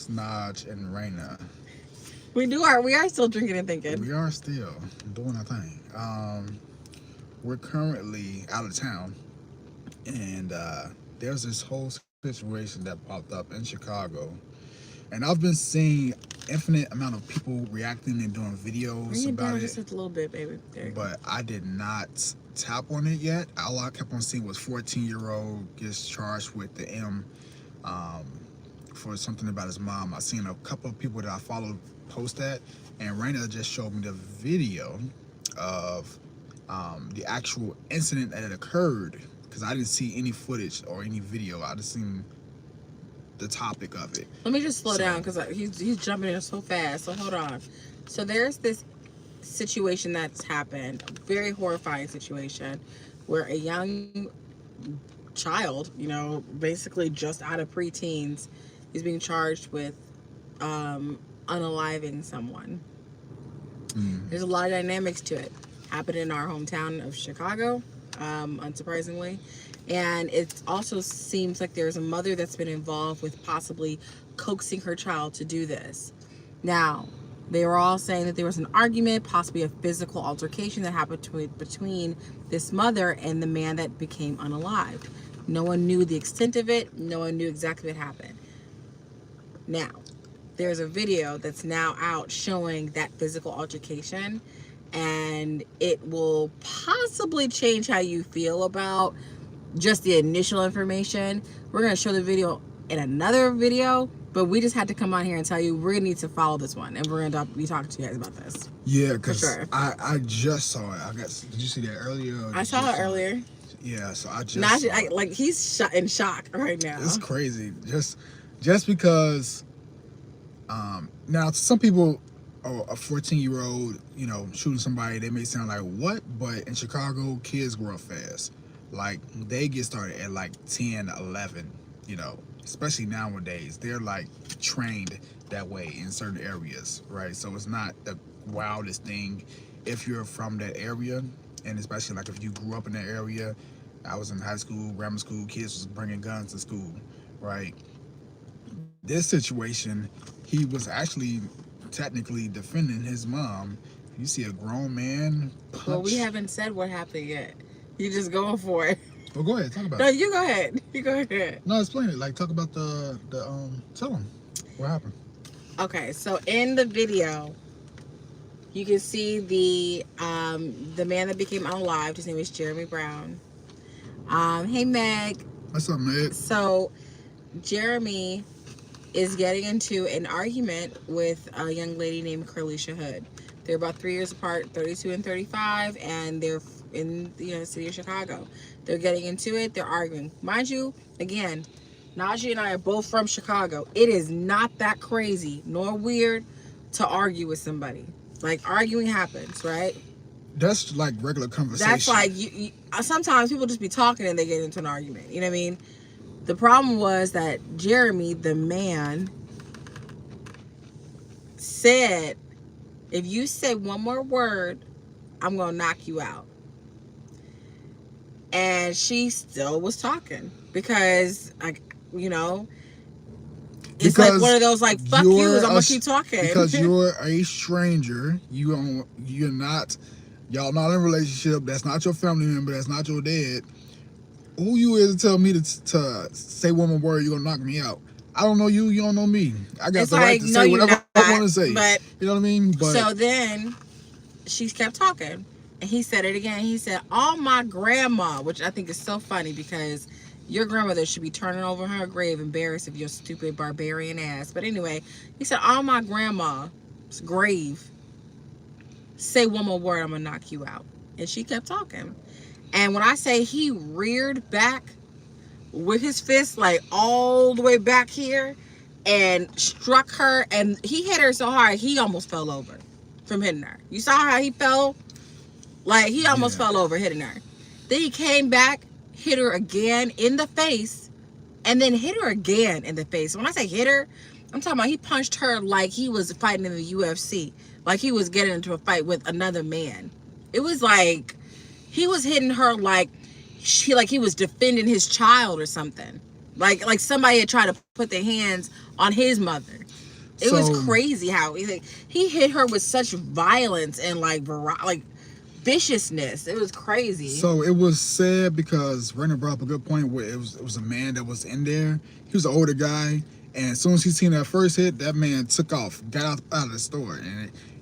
It's Naj and Reina. We are still drinking and thinking. We are still doing our thing. We're currently out of town, and there's this whole situation that popped up in Chicago, and I've been seeing infinite amount of people reacting and doing Bring videos it about down it, just a little bit, baby. There you go. but I did not tap on it yet. All I kept on seeing was 14-year-old gets charged with the M um, for something about his mom. I seen a couple of people that I followed post that, and Raina just showed me the video of the actual incident that had occurred because I didn't see any footage or any video. I just seen the topic of it. Let me just slow So, down because he's jumping in so fast. So hold on. So there's this situation that's happened, a very horrifying situation, where a young child, basically just out of preteens, is being charged with unaliving someone. There's a lot of dynamics to it. Happened in our hometown of Chicago, unsurprisingly. And it also seems like there's a mother that's been involved with possibly coaxing her child to do this. Now, they were all saying that there was an argument, possibly a physical altercation that happened between this mother and the man that became unalived. No one knew the extent of it. No one knew exactly what happened. Now, there's a video that's now out showing that physical altercation, and it will possibly change how you feel about just the initial information. We're going to show the video in another video, but we just had to come on here and tell you we're going to need to follow this one, and we're going to be talking to you guys about this. Yeah, because sure. I just saw it. Did you see that earlier? I saw it earlier. Yeah, so I just he's in shock right now. It's crazy. Just because now some people, a 14-year-old, shooting somebody, they may sound like what? But in Chicago, kids grow up fast. Like they get started at like 10, 11, especially nowadays. They're like trained that way in certain areas, right? So it's not the wildest thing if you're from that area, and especially like if you grew up in that area. I was in high school, grammar school, kids was bringing guns to school, right? This situation, he was actually technically defending his mom. You see a grown man punch. Well, we haven't said what happened yet. You just going for it. Well, go ahead, talk about No, it. you go ahead. You go ahead. No, explain it. Like, talk about the tell him what happened. Okay, so in the video, you can see the man that became unalived. His name is Jeremy Brown. Hey, Meg. What's up, Meg? So, Jeremy is getting into an argument with a young lady named Carlisha Hood. They're about 3 years apart, 32 and 35, and they're in the city of Chicago. They're getting into it. They're arguing. Mind you, again, Najee and I are both from Chicago. It is not that crazy nor weird to argue with somebody. Like, arguing happens, right? That's like regular conversation. That's like, sometimes people just be talking and they get into an argument. You know what I mean? The problem was that Jeremy, the man, said, if you say one more word, I'm going to knock you out. And she still was talking because, it's like one of those like, fuck yous, I'm going to keep talking. Because you're a stranger. You're not, y'all not in a relationship. That's not your family member. That's not your dad. Who you is to tell me to say one more word, you're going to knock me out? I don't know you. You don't know me. I got the right to say whatever I want to say. But, you know what I mean? But, so then she kept talking. And he said it again. He said, "Oh, my grandma," which I think is so funny because your grandmother should be turning over her grave embarrassed of your stupid barbarian ass. But anyway, he said, "Oh, my grandma's grave. Say one more word, I'm going to knock you out." And she kept talking. And when I say he reared back with his fist like all the way back here and struck her, and he hit her so hard he almost fell over from hitting her. You saw how he fell? Like, he almost fell over hitting her. Then he came back, hit her again in the face, and then hit her again in the face. When I say hit her, I'm talking about he punched her like he was fighting in the UFC. Like he was getting into a fight with another man. It was like he was hitting her like he was defending his child or something. Like somebody had tried to put their hands on his mother. It was So crazy how he hit her with such violence and like viciousness. It was crazy. So it was sad because Raina brought up a good point where it was a man that was in there. He was an older guy, and as soon as he seen that first hit, that man took off, got out of the store,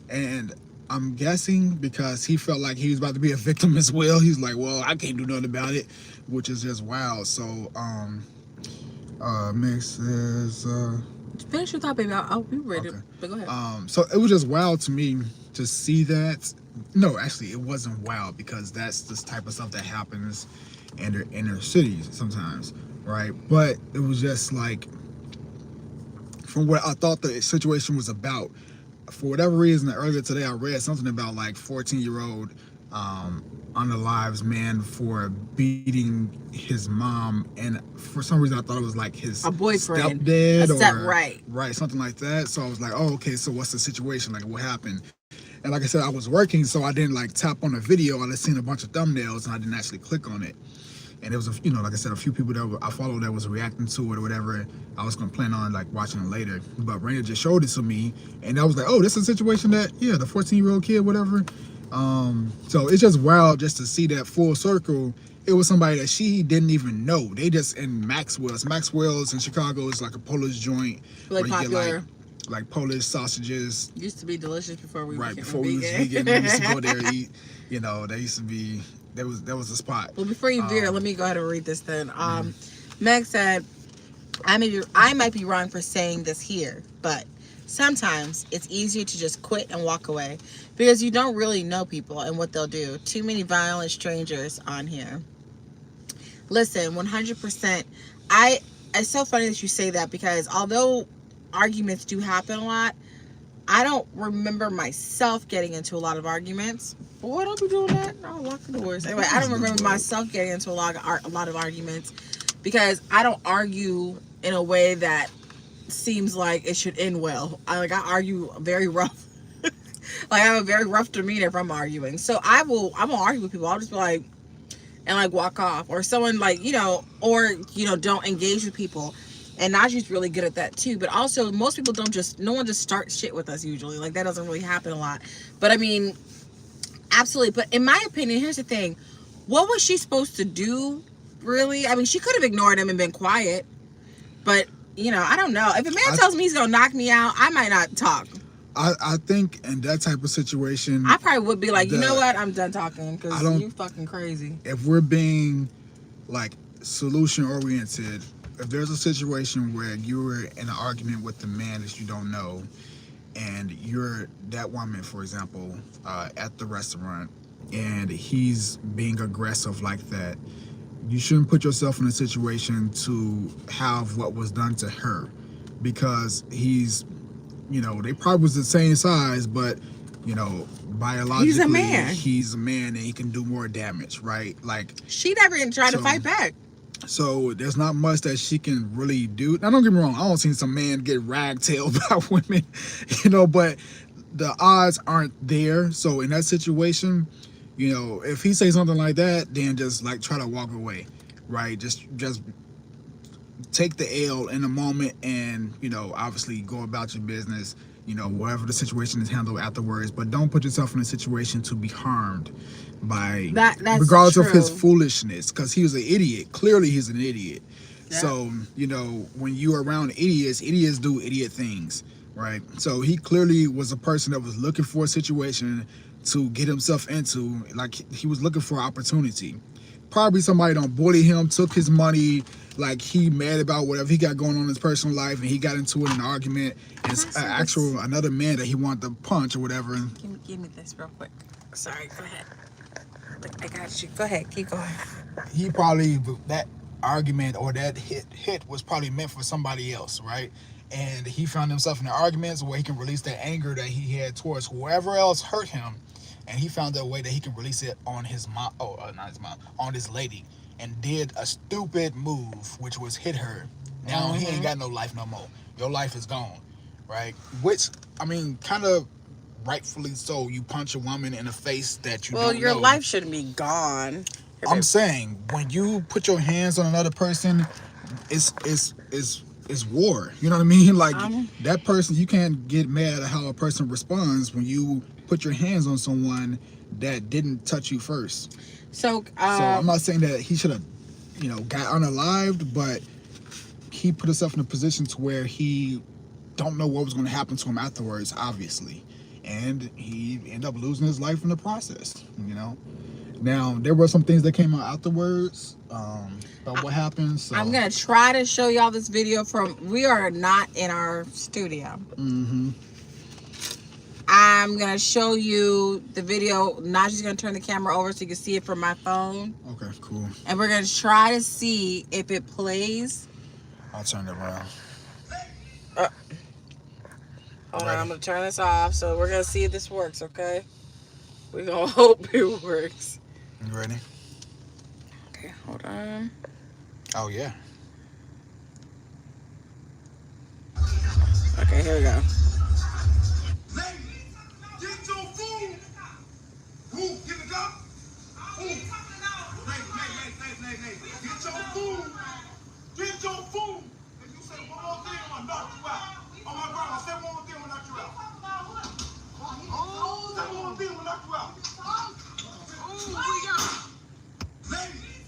and I'm guessing because he felt like he was about to be a victim as well. He's like, well, I can't do nothing about it, which is just wild. So Mix says Finish your thought, baby. I'll be ready. okay. But go ahead. So it was just wild to me to see that. No, actually, it wasn't wild because that's this type of stuff that happens in their inner cities sometimes, right? But it was just like, from what I thought the situation was about. For whatever reason, earlier today I read something about like 14-year-old unalives man for beating his mom, and for some reason I thought it was like his A boyfriend, stepdad or right, something like that. So I was like, oh, okay, so what's the situation, like what happened? And like I said, I was working, so I didn't like tap on the video. I just seen a bunch of thumbnails and I didn't actually click on it. And it was like I said, a few people that I followed that was reacting to it or whatever. I was gonna plan on like watching it later, but Raina just showed it to me, and I was like, oh, this is a situation that the 14-year-old kid, whatever. So it's just wild just to see that full circle. It was somebody that she didn't even know. They just in Maxwell's in Chicago is like a Polish joint, really popular. Like Polish sausages. Used to be delicious before we right became before we was vegan. We used to go there and eat. They used to be. There was a spot. Well, before you veer, let me go ahead and read this then. Meg said, I might be wrong for saying this here, but sometimes it's easier to just quit and walk away because you don't really know people and what they'll do. Too many violent strangers on here. Listen, 100%. It's so funny that you say that because although arguments do happen a lot, I don't remember myself getting into a lot of arguments. Boy, don't be doing that. I'll lock the doors. Anyway, I don't remember myself getting into a lot of arguments because I don't argue in a way that seems like it should end well. I argue very rough. Like I have a very rough demeanor if I'm arguing. So I won't argue with people. I'll just be like, and like walk off, or someone like don't engage with people. And Najee's really good at that too. But also, most people no one just starts shit with us usually. Like that doesn't really happen a lot. But I mean, absolutely. But in my opinion, here's the thing: what was she supposed to do? Really? I mean, she could have ignored him and been quiet. But I don't know. If a man tells me he's gonna knock me out, I might not talk. I think in that type of situation, I probably would be like, you know what? I'm done talking because you fucking crazy. If we're being like solution oriented, if there's a situation where you're in an argument with the man that you don't know, and you're that woman, for example, at the restaurant, and he's being aggressive like that, you shouldn't put yourself in a situation to have what was done to her, because he's, they probably was the same size, but biologically he's a man and he can do more damage, right? Like she never even tried to fight back. So there's not much that she can really do. Now, don't get me wrong, I don't see some man get ragtailed by women, but the odds aren't there. So in that situation, if he say something like that, then just like try to walk away, right? Just take the L in the moment and, obviously go about your business, whatever the situation is, handled afterwards. But don't put yourself in a situation to be harmed by that's regardless true. of his foolishness, because he was an idiot. Clearly he's an idiot. Yeah. So when you're around idiots do idiot things, right? So he clearly was a person that was looking for a situation to get himself into. Like he was looking for opportunity. Probably somebody don't bully him, took his money, like he mad about whatever he got going on in his personal life, and he got into it in an argument, and it's another man that he wanted to punch or whatever. Give me this real quick. Sorry, go ahead. I got you. Go ahead, keep going. He probably, that argument or that hit was probably meant for somebody else, right? And he found himself in the arguments where he can release that anger that he had towards whoever else hurt him, and he found a way that he can release it on his mom, not his mom, on his lady, and did a stupid move, which was hit her. Now he ain't got no life no more. Your life is gone, right? Which, I mean, kind of rightfully so. You punch a woman in the face that you don't know. Well, your life shouldn't be gone. I'm saying, when you put your hands on another person, it's it's war. You know what I mean? Like Um, that person, you can't get mad at how a person responds when you put your hands on someone that didn't touch you first. so So I'm not saying that he should have, got unalived, but he put himself in a position to where he don't know what was going to happen to him afterwards, obviously, and he ended up losing his life in the process. Now there were some things that came out afterwards about what happened. So I'm gonna try to show y'all this video from. We are not in our studio. I'm gonna show you the video. Najee's gonna turn the camera over so you can see it from my phone. Okay, cool. And we're gonna try to see if it plays. I'll turn it around. Hold on, I'm gonna turn this off. So we're gonna see if this works. Okay. We're gonna hope it works. You ready? Okay, hold on. Oh yeah. Okay, here we go. Ladies, get your food. Who? Get the gun? Who? Ladies. Get your food. Get your food. If you say one more thing, I'm gonna knock you out. Oh my grandma, say one more thing, I'm gonna knock you out. Oh, say one more thing, I'm gonna knock you out. Ladies,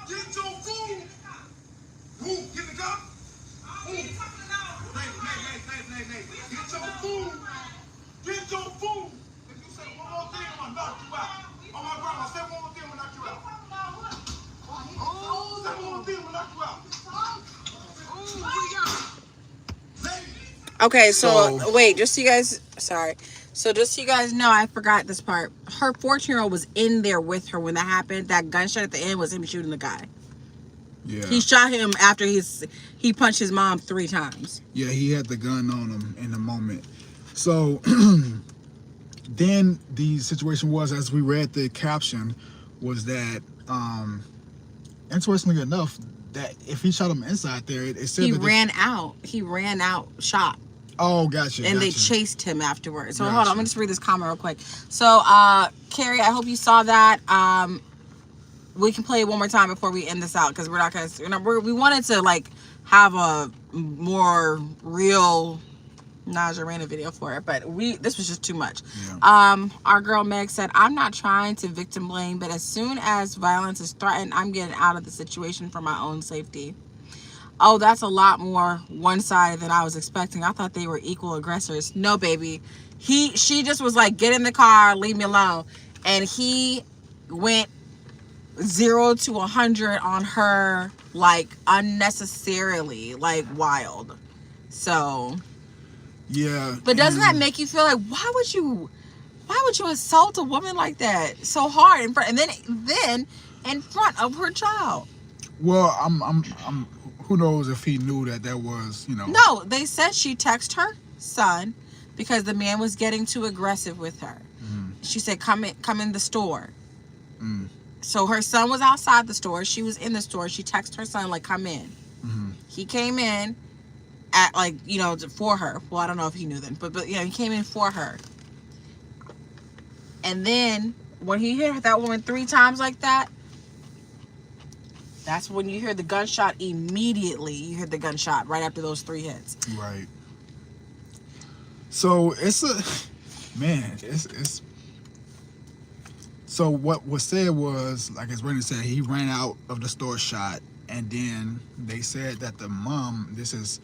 get your food. Who? Get the gun? Who? Ladies. Get your food. Get your food. If you say one more thing, I'm gonna knock you out. Oh my grandma, say one more thing, I'm gonna knock you out. Oh, say one more thing, I'm gonna knock you out. Okay, so So- wait, just so you guys, sorry. So just so you guys know, I forgot this part. Her 14-year-old was in there with her when that happened. That gunshot at the end was him shooting the guy. Yeah. He shot him after he punched his mom 3 times. Yeah, he had the gun on him in the moment. So then the situation was, as we read the caption, was that interestingly enough, that if he shot him inside there, it said He that ran out. He ran out, shot. Oh, gotcha. And they gotcha. chased him afterwards. So hold Gotcha. on, let me just read this comment real quick. So Carrie, I hope you saw that. We can play it one more time before we end this out, because we're not gonna. We wanted to like have a more real Naj and Reina video for it, but this was just too much. Yeah. Our girl Meg said, "I'm not trying to victim blame, but as soon as violence is threatened, I'm getting out of the situation for my own safety." Oh, that's a lot more one-sided than I was expecting. I thought they were equal aggressors. No, baby. She just was like, "Get in the car, leave me alone," and he went 0 to 100 on her, like unnecessarily, like wild. So Yeah. but doesn't that and- make you feel like why would you assault a woman like that so hard in front, and then in front of her child? Well, I'm who knows if he knew that was, No, they said she texted her son because the man was getting too aggressive with her. She said, come in the store. So her son was outside the store, she was in the store. She texted her son like, come in. He came in at like, for her. Well, I don't know if he knew then, but he came in for her. And then when he hit that woman 3 times like that, that's when you hear the gunshot immediately. You hear the gunshot right after those 3 hits. Right. So it's so what was said was, like as Reina said, he ran out of the store shot, and then they said that the mom, this is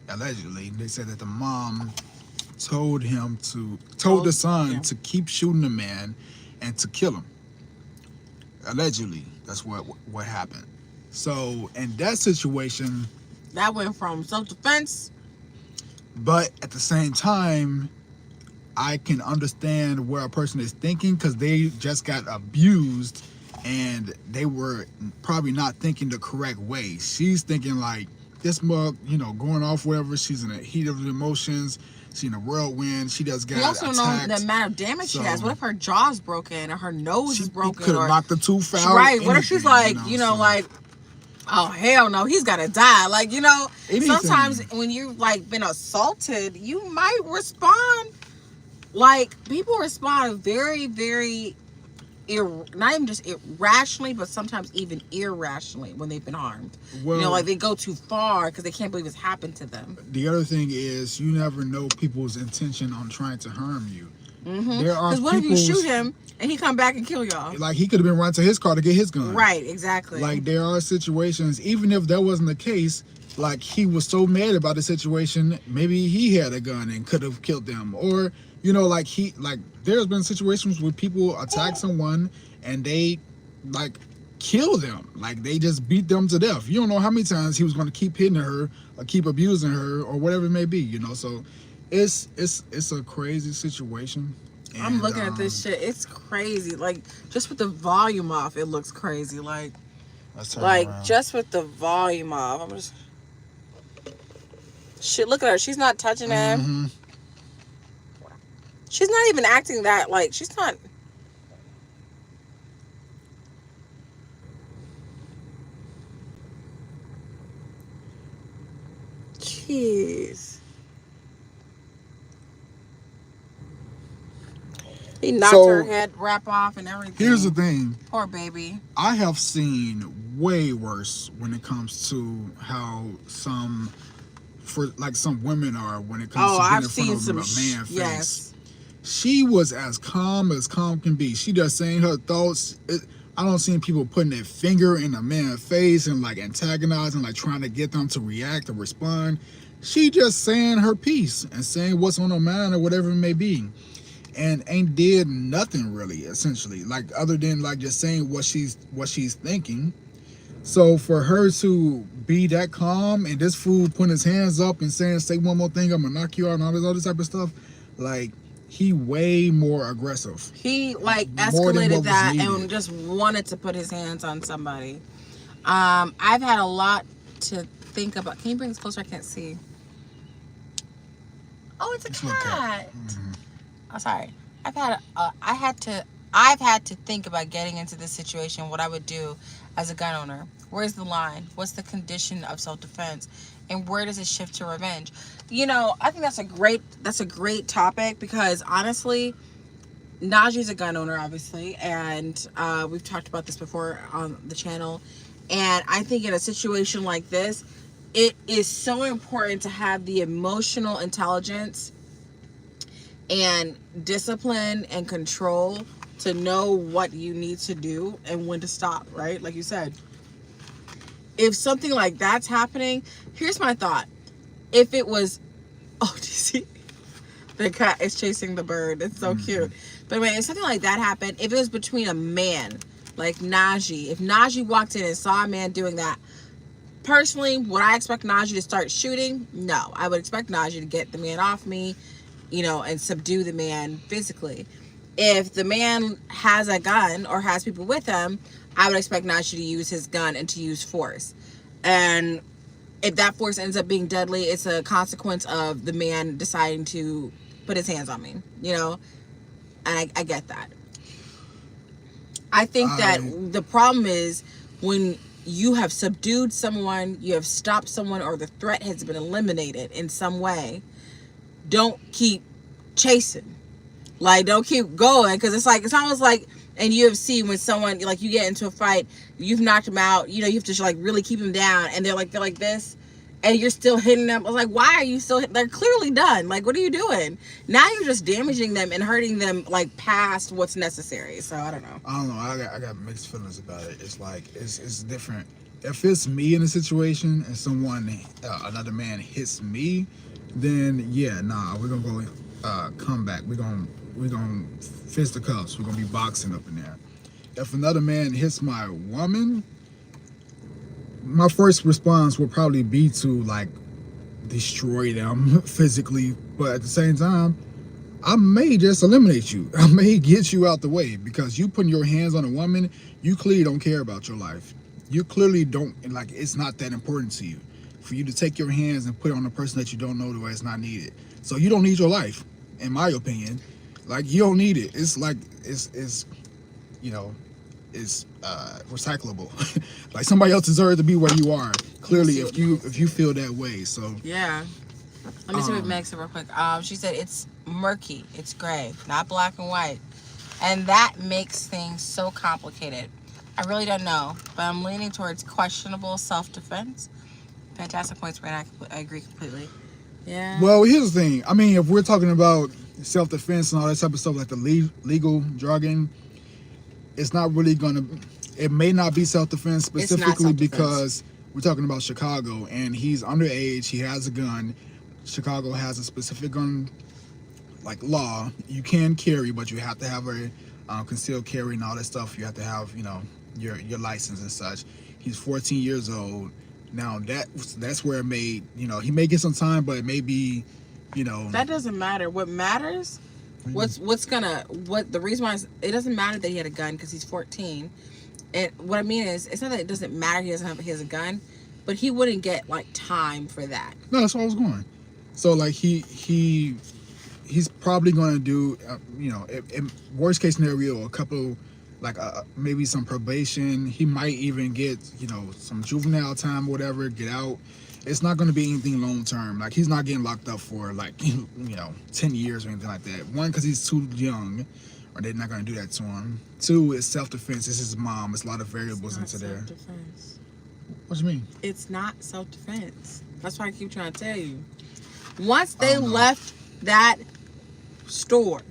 allegedly, they said that the mom told the son to keep shooting the man and to kill him. Allegedly, that's what happened. So in that situation, That went from self-defense. but at the same time, I can understand where a person is thinking, because they just got abused and they were probably not thinking the correct way. She's thinking like, this mug, going off wherever. She's in the heat of the emotions. She's in a whirlwind. She just got We also attacked. know the amount of damage she has. So- What if her jaw's broken or her nose is broken? Could have Or knocked the tooth out. right? What if she's like, so- like, oh hell no, he's gotta die. Like, Anything. sometimes when you've like been assaulted, you might respond. Like, people respond very, very not even just irrationally, but sometimes even irrationally when they've been harmed. Well, Like they go too far because they can't believe it's happened to them. the other thing is you never know people's intention on trying to harm you. There are Because what if you people's- shoot him and he come back and kill y'all? Like he could have been running to his car to get his gun. Right, exactly. Like there are situations, even if that wasn't the case, like he was so mad about the situation, maybe he had a gun and could have killed them, or like there's been situations where people attack someone and they like kill them, like they just beat them to death. You don't know how many times he was going to keep hitting her or keep abusing her or whatever it may be. So it's a crazy situation. I'm And, looking at this shit. It's crazy. Like just with the volume off, it looks crazy. Like let's turn around. just with the volume off. I'm just shit. Look at her. She's not touching him. Mm-hmm. She's not even acting that like she's not. Jeez. He knocked So, her head wrap off and everything. Here's the thing. Poor baby. I have seen way worse when it comes to how some women are when it comes to being I've in front seen of some a man face. yes. She was as calm can be. She just saying her thoughts. I don't see people putting their finger in a man's face and like antagonizing, like trying to get them to react or respond. She just saying her piece and saying what's on her mind or whatever it may be. And ain't did nothing really, essentially, like other than like just saying what she's thinking. So for her to be that calm and this fool putting his hands up and saying, "Say one more thing, I'm gonna knock you out," and all this type of stuff, like he way more aggressive. He like More than what escalated was that needed. and just wanted to put his hands on somebody. I've had a lot to think about. Can you bring this closer? I can't see. Oh, it's a It's a little cat. Mhm. Oh, sorry. I've had to think about getting into this situation, what I would do as a gun owner. Where's the line? What's the condition of self-defense? And where does it shift to revenge? I think that's a great topic because honestly, Najee's a gun owner, obviously, and we've talked about this before on the channel. And I think in a situation like this, it is so important to have the emotional intelligence and discipline and control to know what you need to do and when to stop, right? Like you said, if something like that's happening, here's my thought. If it was, do you see? The cat is chasing the bird. It's so cute. But anyway, if something like that happened, if it was between a man, like Najee, if Najee walked in and saw a man doing that, personally, would I expect Najee to start shooting? No. I would expect Najee to get the man off me, and subdue the man physically. If the man has a gun or has people with him, I would expect Najee to use his gun and to use force. And if that force ends up being deadly, it's a consequence of the man deciding to put his hands on me, And I get that. I think that the problem is when you have subdued someone, you have stopped someone, or the threat has been eliminated in some way, don't keep chasing. Like, don't keep going, because it's almost like in UFC when someone, like, you get into a fight, you've knocked them out, you have to like really keep them down, and they're like this, and you're still hitting them. I was like, why are you still? They're clearly done. Like, what are you doing? Now you're just damaging them and hurting them like past what's necessary. So I don't know. I got mixed feelings about it. It's like it's different. If it's me in a situation and another man hits me, then yeah, we're gonna go come back. We're gonna fisticuffs. We're gonna be boxing up in there. If another man hits my woman, my first response will probably be to like destroy them physically, but at the same time, I may just eliminate you. I may get you out the way, because you putting your hands on a woman, you clearly don't care about your life. You clearly don't, like, it's not that important to you for you to take your hands and put it on a person that you don't know the way it's not needed. So you don't need your life, in my opinion. Like, you don't need it. It's like it's recyclable. Like, somebody else deserves to be where you are. Clearly, if you feel that way. So yeah. Let me see what Meg said real quick. She said it's murky, it's gray, not black and white. And that makes things so complicated. I really don't know, but I'm leaning towards questionable self-defense. Fantastic points, Brandon. I agree completely. Yeah. Well, here's the thing. I mean, if we're talking about self-defense and all that type of stuff, like the legal jargon, it's not really gonna. It may not be self-defense specifically self-defense. because we're talking about Chicago and he's underage. He has a gun. Chicago has a specific gun like law. You can carry, but you have to have a concealed carry and all that stuff. You have to have your license and such. He's 14 years old. Now that's where it may he may get some time, but it may be That doesn't matter. What matters, the reason why it doesn't matter that he had a gun because he's 14. And what I mean is, it's not that it doesn't matter he has a gun, but he wouldn't get like time for that. No, that's where I was going. So like he's probably going to do in worst case scenario a couple like maybe some probation. He might even get some juvenile time, whatever, get out. It's not going to be anything long term. Like he's not getting locked up for like 10 years or anything like that. One, because he's too young, or they're not going to do that to him. Two, it's self-defense. It's his mom. It's a lot of variables into there. Self-defense. What do you mean? It's not self-defense. That's why I keep trying to tell you. Once they left that store,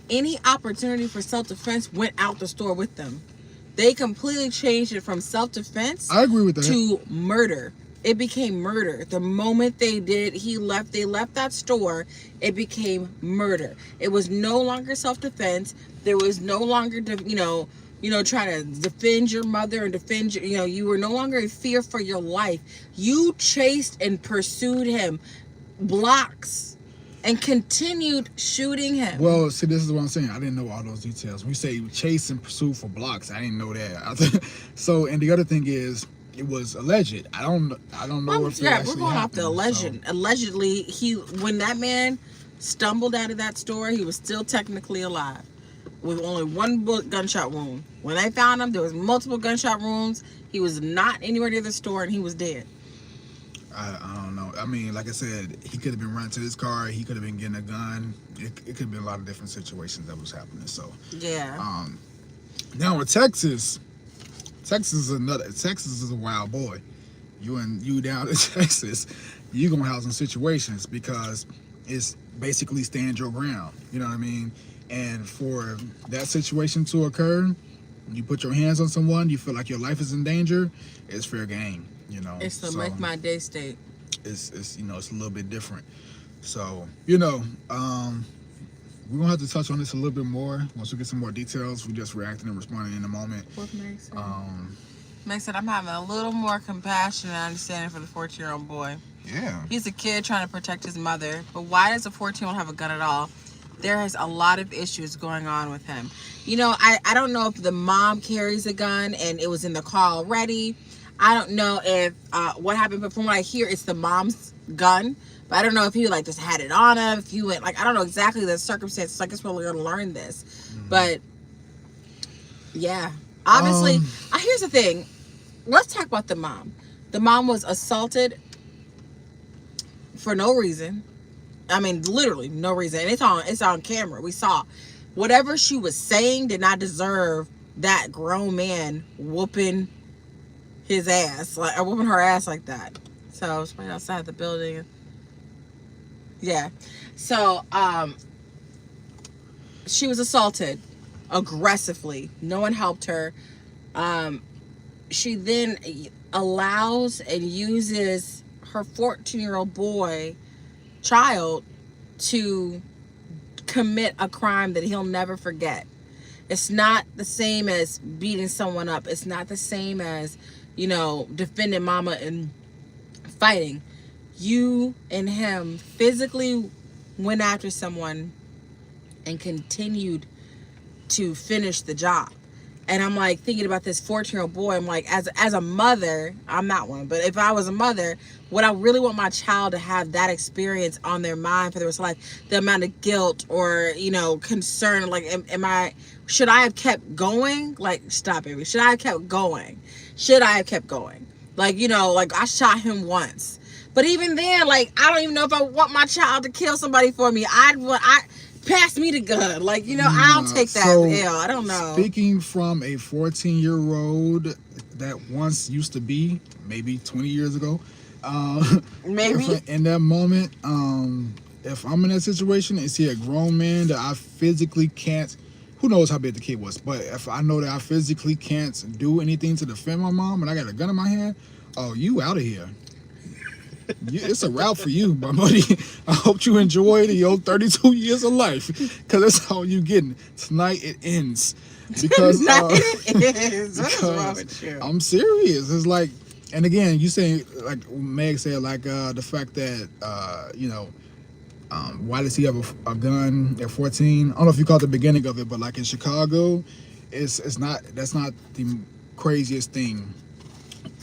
any opportunity for self-defense went out the store with them. They completely changed it from self-defense I agree with that. to murder. It became murder. The moment they left that store, it became murder. It was no longer self-defense. There was no longer, trying to defend your mother and defend you were no longer in fear for your life. You chased and pursued him blocks and continued shooting him. Well, see, this is what I'm saying. I didn't know all those details. When you say chase and pursue for blocks, I didn't know that. So, and the other thing is, it was alleged. I don't know if it actually we're going off the alleged. So. Allegedly, when that man stumbled out of that store, he was still technically alive with only one gunshot wound. When they found him, there was multiple gunshot wounds. He was not anywhere near the store, and he was dead. I don't know. I mean, like I said, he could have been running to his car. He could have been getting a gun. It could have been a lot of different situations that was happening. So yeah. Now with Texas is a wild boy. You down in Texas, you gonna have some situations because it's basically stand your ground. You know what I mean? And for that situation to occur, you put your hands on someone, you feel like your life is in danger, it's fair game. It's the make my day state. It's it's a little bit different. So we're gonna have to touch on this a little bit more once we get some more details. We're just reacting and responding in a moment. What makes it? Makes it. I'm having a little more compassion and understanding for the 14-year-old boy. Yeah. He's a kid trying to protect his mother, but why does a 14-year-old have a gun at all? There is a lot of issues going on with him. I don't know if the mom carries a gun and it was in the car already. I don't know if what happened, but from what I hear, it's the mom's gun. But I don't know if he just had it on him. If he went I don't know exactly the circumstances. I guess we're gonna learn this. Mm-hmm. But yeah, obviously, here's the thing. Let's talk about the mom. The mom was assaulted for no reason. I mean, literally no reason. And it's on camera. We saw whatever she was saying did not deserve that grown man whooping his ass, or whooping her ass like that. So I was right outside the building. Yeah. So she was assaulted aggressively. No one helped her. She then allows and uses her 14-year-old child to commit a crime that he'll never forget. It's not the same as beating someone up. It's not the same as defending mama and fighting. You and him physically went after someone and continued to finish the job. And I'm thinking about this 14-year-old boy. I'm as a mother, I'm not one, but if I was a mother, would I really want my child to have that experience on their mind for the rest of life? The amount of guilt or concern, should I have kept going? Stop it. Should I have kept going? Should I have kept going? I shot him once. But even then, I don't even know if I want my child to kill somebody for me. pass me the gun. Like, you know, I'll take that So, L. I don't know. Speaking from a 14-year-old that once used to be, maybe 20 years ago, Maybe. in that moment, if I'm in that situation and see a grown man that I physically can't, who knows how big the kid was, but if I know that I physically can't do anything to defend my mom and I got a gun in my hand, oh, you out of here. It's a route for you, my buddy. I hope you enjoyed your 32 years of life, because that's all you getting. Tonight it ends. Because, It is. What is wrong with you? I'm serious. It's like, and again, you say, like Meg said, like the fact that, why does he have a gun at 14? I don't know if you caught the beginning of it, but like in Chicago, that's not the craziest thing.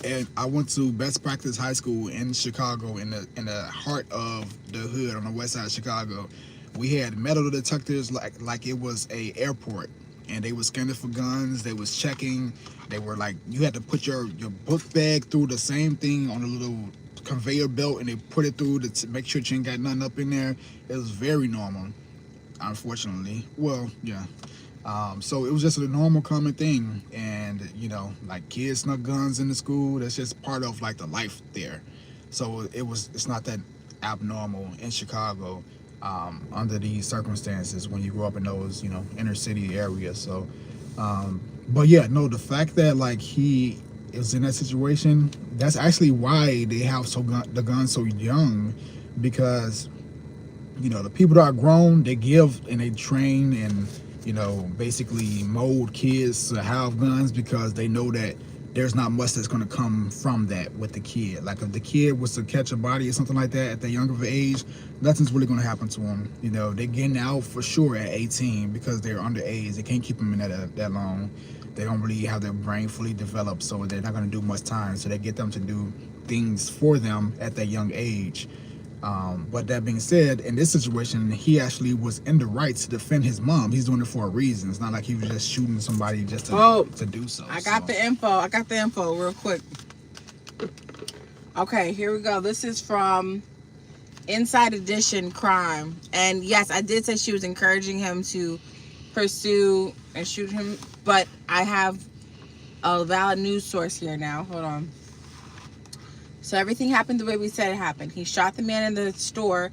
And I went to Best Practice High School in Chicago, in the heart of the hood on the west side of Chicago. We had metal detectors like it was a airport, and they were scanning for guns. They was checking. They were like, you had to put your book bag through the same thing on a little conveyor belt, and they put it through to make sure you ain't got nothing up in there. It was very normal, unfortunately. Well, yeah. So it was just a normal, common thing, and like kids snuck guns in the school. That's just part of like the life there. So it's not that abnormal in Chicago under these circumstances when you grow up in those inner city areas. So, but yeah, no, the fact that like he is in that situation, that's actually why they have the gun so young, because the people that are grown, they give and they train and basically mold kids to have guns, because they know that there's not much that's going to come from that with the kid. Like if the kid was to catch a body or something like that at that young of an age, nothing's really going to happen to them. They're getting out for sure at 18 because they're underage. They can't keep them in that long. They don't really have their brain fully developed, so they're not going to do much time. So they get them to do things for them at that young age. But that being said, in this situation, he actually was in the right to defend his mom. He's doing it for a reason. It's not like he was just shooting somebody just to do so. I got the info real quick. Okay, here we go. This is from Inside Edition Crime. And yes, I did say she was encouraging him to pursue and shoot him, but I have a valid news source here now. Hold on. So everything happened the way we said it happened. He shot the man in the store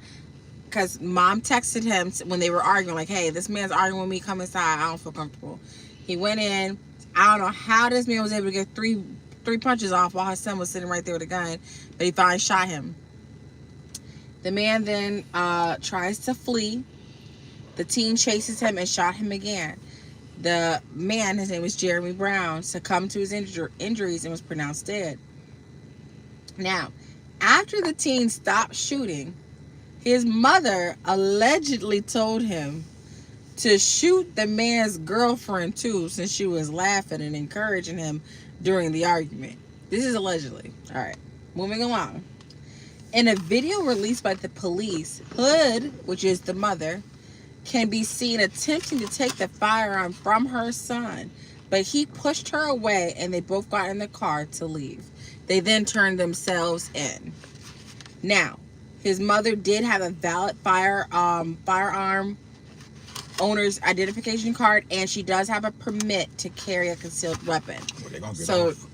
because mom texted him when they were arguing, like, hey, this man's arguing with me, come inside, I don't feel comfortable. He went in. I don't know how this man was able to get three punches off while his son was sitting right there with a gun, but he finally shot him. The man then tries to flee. The teen chases him and shot him again. The man, his name was Jeremy Brown, succumbed to his injuries and was pronounced dead. Now, after the teen stopped shooting, his mother allegedly told him to shoot the man's girlfriend too, since she was laughing and encouraging him during the argument. This is allegedly. All right, moving along. In a video released by the police, Hood, which is the mother, can be seen attempting to take the firearm from her son, but he pushed her away and they both got in the car to leave. They then turned themselves in. Now, his mother did have a valid firearm owner's identification card, and she does have a permit to carry a concealed weapon. Well, they're gonna get off.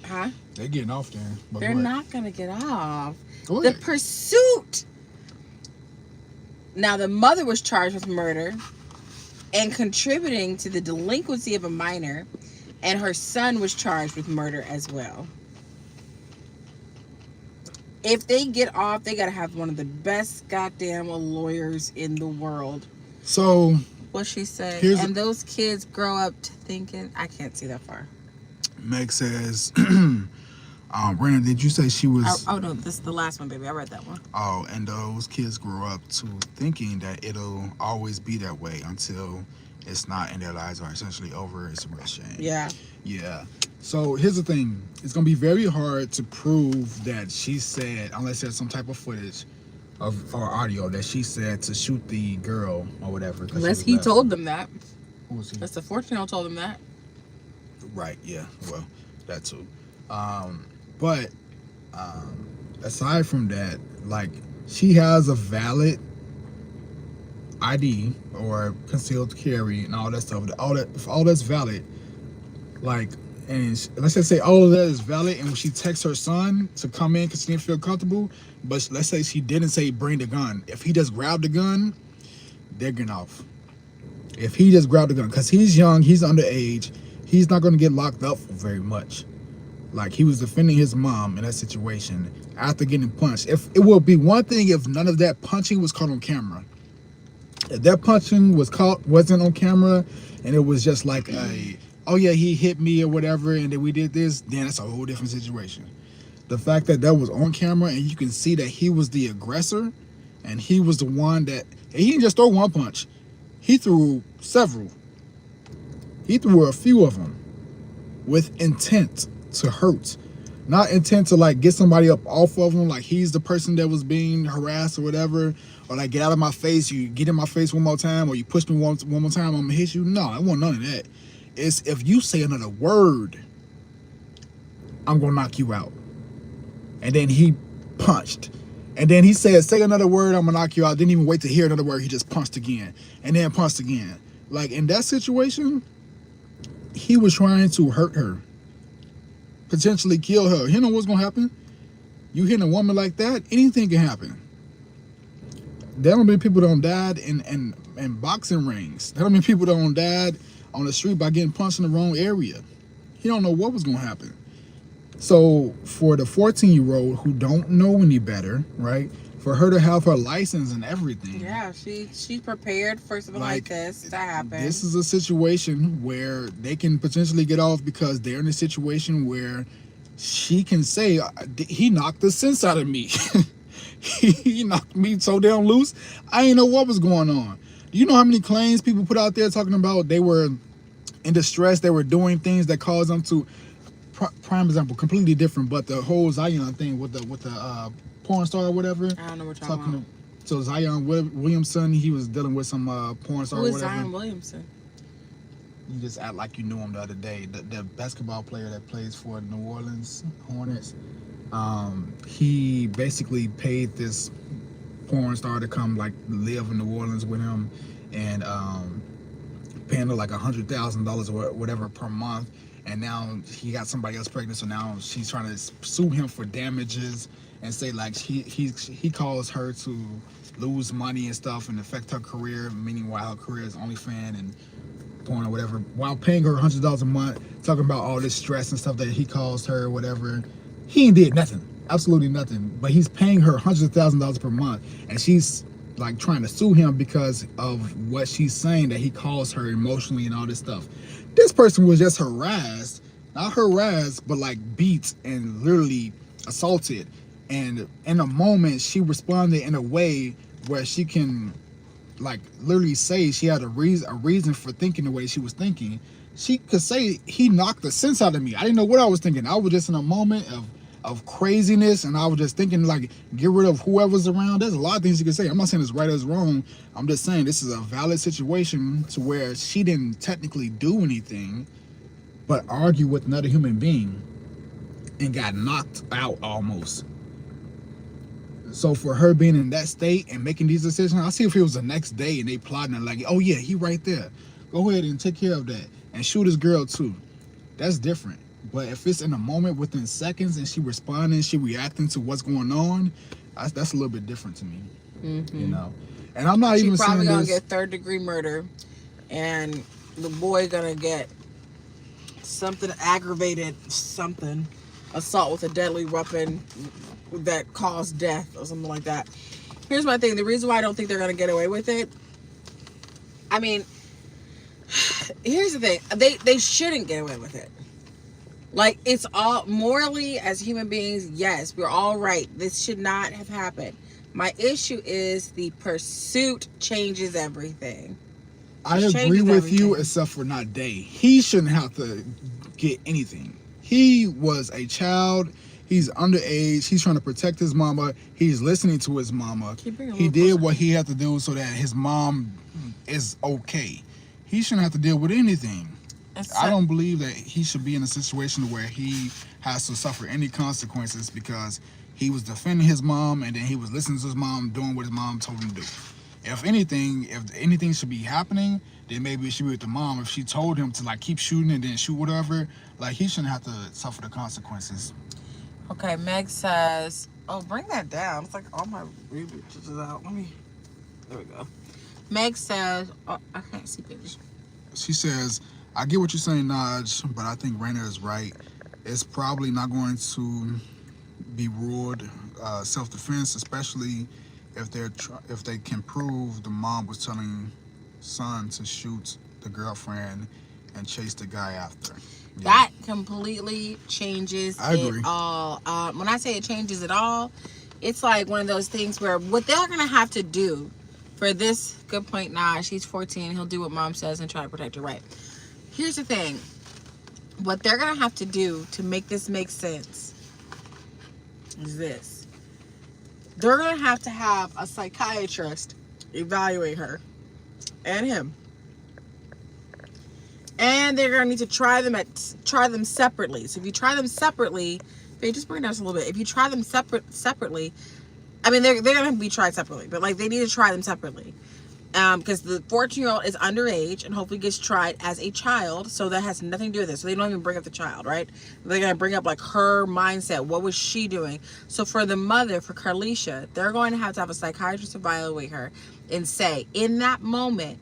Huh? They're getting off there. They're not going to get off. Go The ahead. pursuit. Now, the mother was charged with murder and contributing to the delinquency of a minor, and her son was charged with murder as well. If they get off, they got to have one of the best goddamn lawyers in the world. So, What she said. Here's And those kids grow up thinking, I can't see that far. Meg says, Reina, did you say she was... Oh, no, this is the last one, baby. I read that one. Oh, and those kids grow up to thinking that it'll always be that way until it's not, and their lives are essentially over. It's a real shame. Yeah. Yeah. So here's the thing. It's going to be very hard to prove that she said, unless there's some type of footage or audio that she said to shoot the girl or whatever. Unless he told them that. Who was he? Unless the 14-year-old told them that. Right, yeah. Well, that too. But aside from that, like, she has a valid ID or concealed carry and all that stuff, all that's valid, like, and let's just say all of that is valid, and when she texts her son to come in because she didn't feel comfortable, but let's say she didn't say bring the gun. If he just grabbed the gun, they're getting off. If he just grabbed the gun, because he's young, he's underage, he's not going to get locked up for very much. Like, he was defending his mom in that situation after getting punched. If it would be one thing if none of that punching was caught on camera. If that punching wasn't on camera, and it was just like a, oh yeah, he hit me or whatever, and then we did this, then that's a whole different situation. The fact that that was on camera and you can see that he was the aggressor, and he was the one that, he didn't just throw one punch, he threw several. He threw a few of them with intent to hurt, not intent to like get somebody up off of him, like he's the person that was being harassed or whatever, or like get out of my face, you get in my face one more time, or you push me one more time, I'm gonna hit you. No, I want none of that. It's if you say another word, I'm gonna knock you out. And then he punched, and then he said, say another word, I'm gonna knock you out. Didn't even wait to hear another word, he just punched again, and then punched again. Like, in that situation, he was trying to hurt her, potentially kill her. You know what's gonna happen? You hitting a woman like that, anything can happen. There don't mean people don't died in boxing rings. There don't mean people don't died on the street by getting punched in the wrong area. You don't know what was gonna happen. So for the 14-year-old who don't know any better, right? For her to have her license and everything. Yeah, she's prepared for something like this to happen. This is a situation where they can potentially get off because they're in a situation where she can say, he knocked the sense out of me. He knocked me so damn loose, I didn't know what was going on. Do you know how many claims people put out there talking about they were in distress, they were doing things that caused them to, prime example, completely different, but the whole Zion thing with the porn star or whatever. I don't know what you're talking about. So Zion Williamson, he was dealing with some porn star or whatever. Who is Zion Williamson? You just act like you knew him the other day. The basketball player that plays for New Orleans Hornets. He basically paid this porn star to come like live in New Orleans with him, and paying her like $100,000 or whatever per month. And now he got somebody else pregnant, so now she's trying to sue him for damages and say like he caused her to lose money and stuff and affect her career, meaning while her career is OnlyFans and porn or whatever, while paying her $100 a month, talking about all this stress and stuff that he caused her or whatever. He ain't did nothing, absolutely nothing, but he's paying her hundreds of thousands of dollars per month, and she's like trying to sue him because of what she's saying that he caused her emotionally and all this stuff. This person was just harassed, not harassed, but like beat and literally assaulted. And in a moment, she responded in a way where she can like literally say she had a reason for thinking the way she was thinking. She could say, he knocked the sense out of me. I didn't know what I was thinking. I was just in a moment of craziness, and I was just thinking like, get rid of whoever's around. There's a lot of things you can say. I'm not saying it's right or it's wrong. I'm just saying this is a valid situation to where she didn't technically do anything but argue with another human being and got knocked out almost. So for her being in that state and making these decisions, I see if it was the next day and they plotting and like, oh yeah, he right there, go ahead and take care of that and shoot his girl too. That's different. But if it's in a moment within seconds and she responding, she reacting to what's going on, that's a little bit different to me. Mm-hmm. You know, and I'm not even saying this. She's probably gonna get third-degree murder, and the boy gonna get something aggravated, something assault with a deadly weapon that caused death or something like that. Here's my thing: the reason why I don't think they're gonna get away with it. I mean, here's the thing: they shouldn't get away with it. Like, it's all morally, as human beings, yes, we're all right. This should not have happened. My issue is the pursuit changes everything. I agree with you, except for not Day. He shouldn't have to get anything. He was a child. He's underage. He's trying to protect his mama. He's listening to his mama. He did what he had to do so that his mom is okay. He shouldn't have to deal with anything. I don't believe that he should be in a situation where he has to suffer any consequences because he was defending his mom and then he was listening to his mom doing what his mom told him to do. If anything should be happening, then maybe it should be with the mom. If she told him to like keep shooting and then shoot whatever, like he shouldn't have to suffer the consequences. Okay, Meg says, oh, bring that down. It's like all my pictures is out. Let me, there we go. Meg says, oh, I can't see pictures. She says, I get what you're saying, Naj, but I think Reina is right. It's probably not going to be ruled self-defense, especially if they can prove the mom was telling son to shoot the girlfriend and chase the guy after. Yeah. That completely changes I agree. it all. When I say it changes it all, it's like one of those things where what they're going to have to do for this, good point, Naj, he's 14, he'll do what mom says and try to protect her right. Here's the thing. What they're going to have to do to make this make sense is this. They're going to have a psychiatrist evaluate her and him. And they're going to need to try them separately. So if you try them separately, they just bring it down a little bit. If you try them separately, I mean, they're going to be tried separately, but like they need to try them separately. Because the 14-year-old is underage and hopefully gets tried as a child, so that has nothing to do with it. So they don't even bring up the child, right? They're gonna bring up like her mindset. What was she doing? So for the mother, for Carlisha, they're going to have a psychiatrist evaluate her and say, in that moment,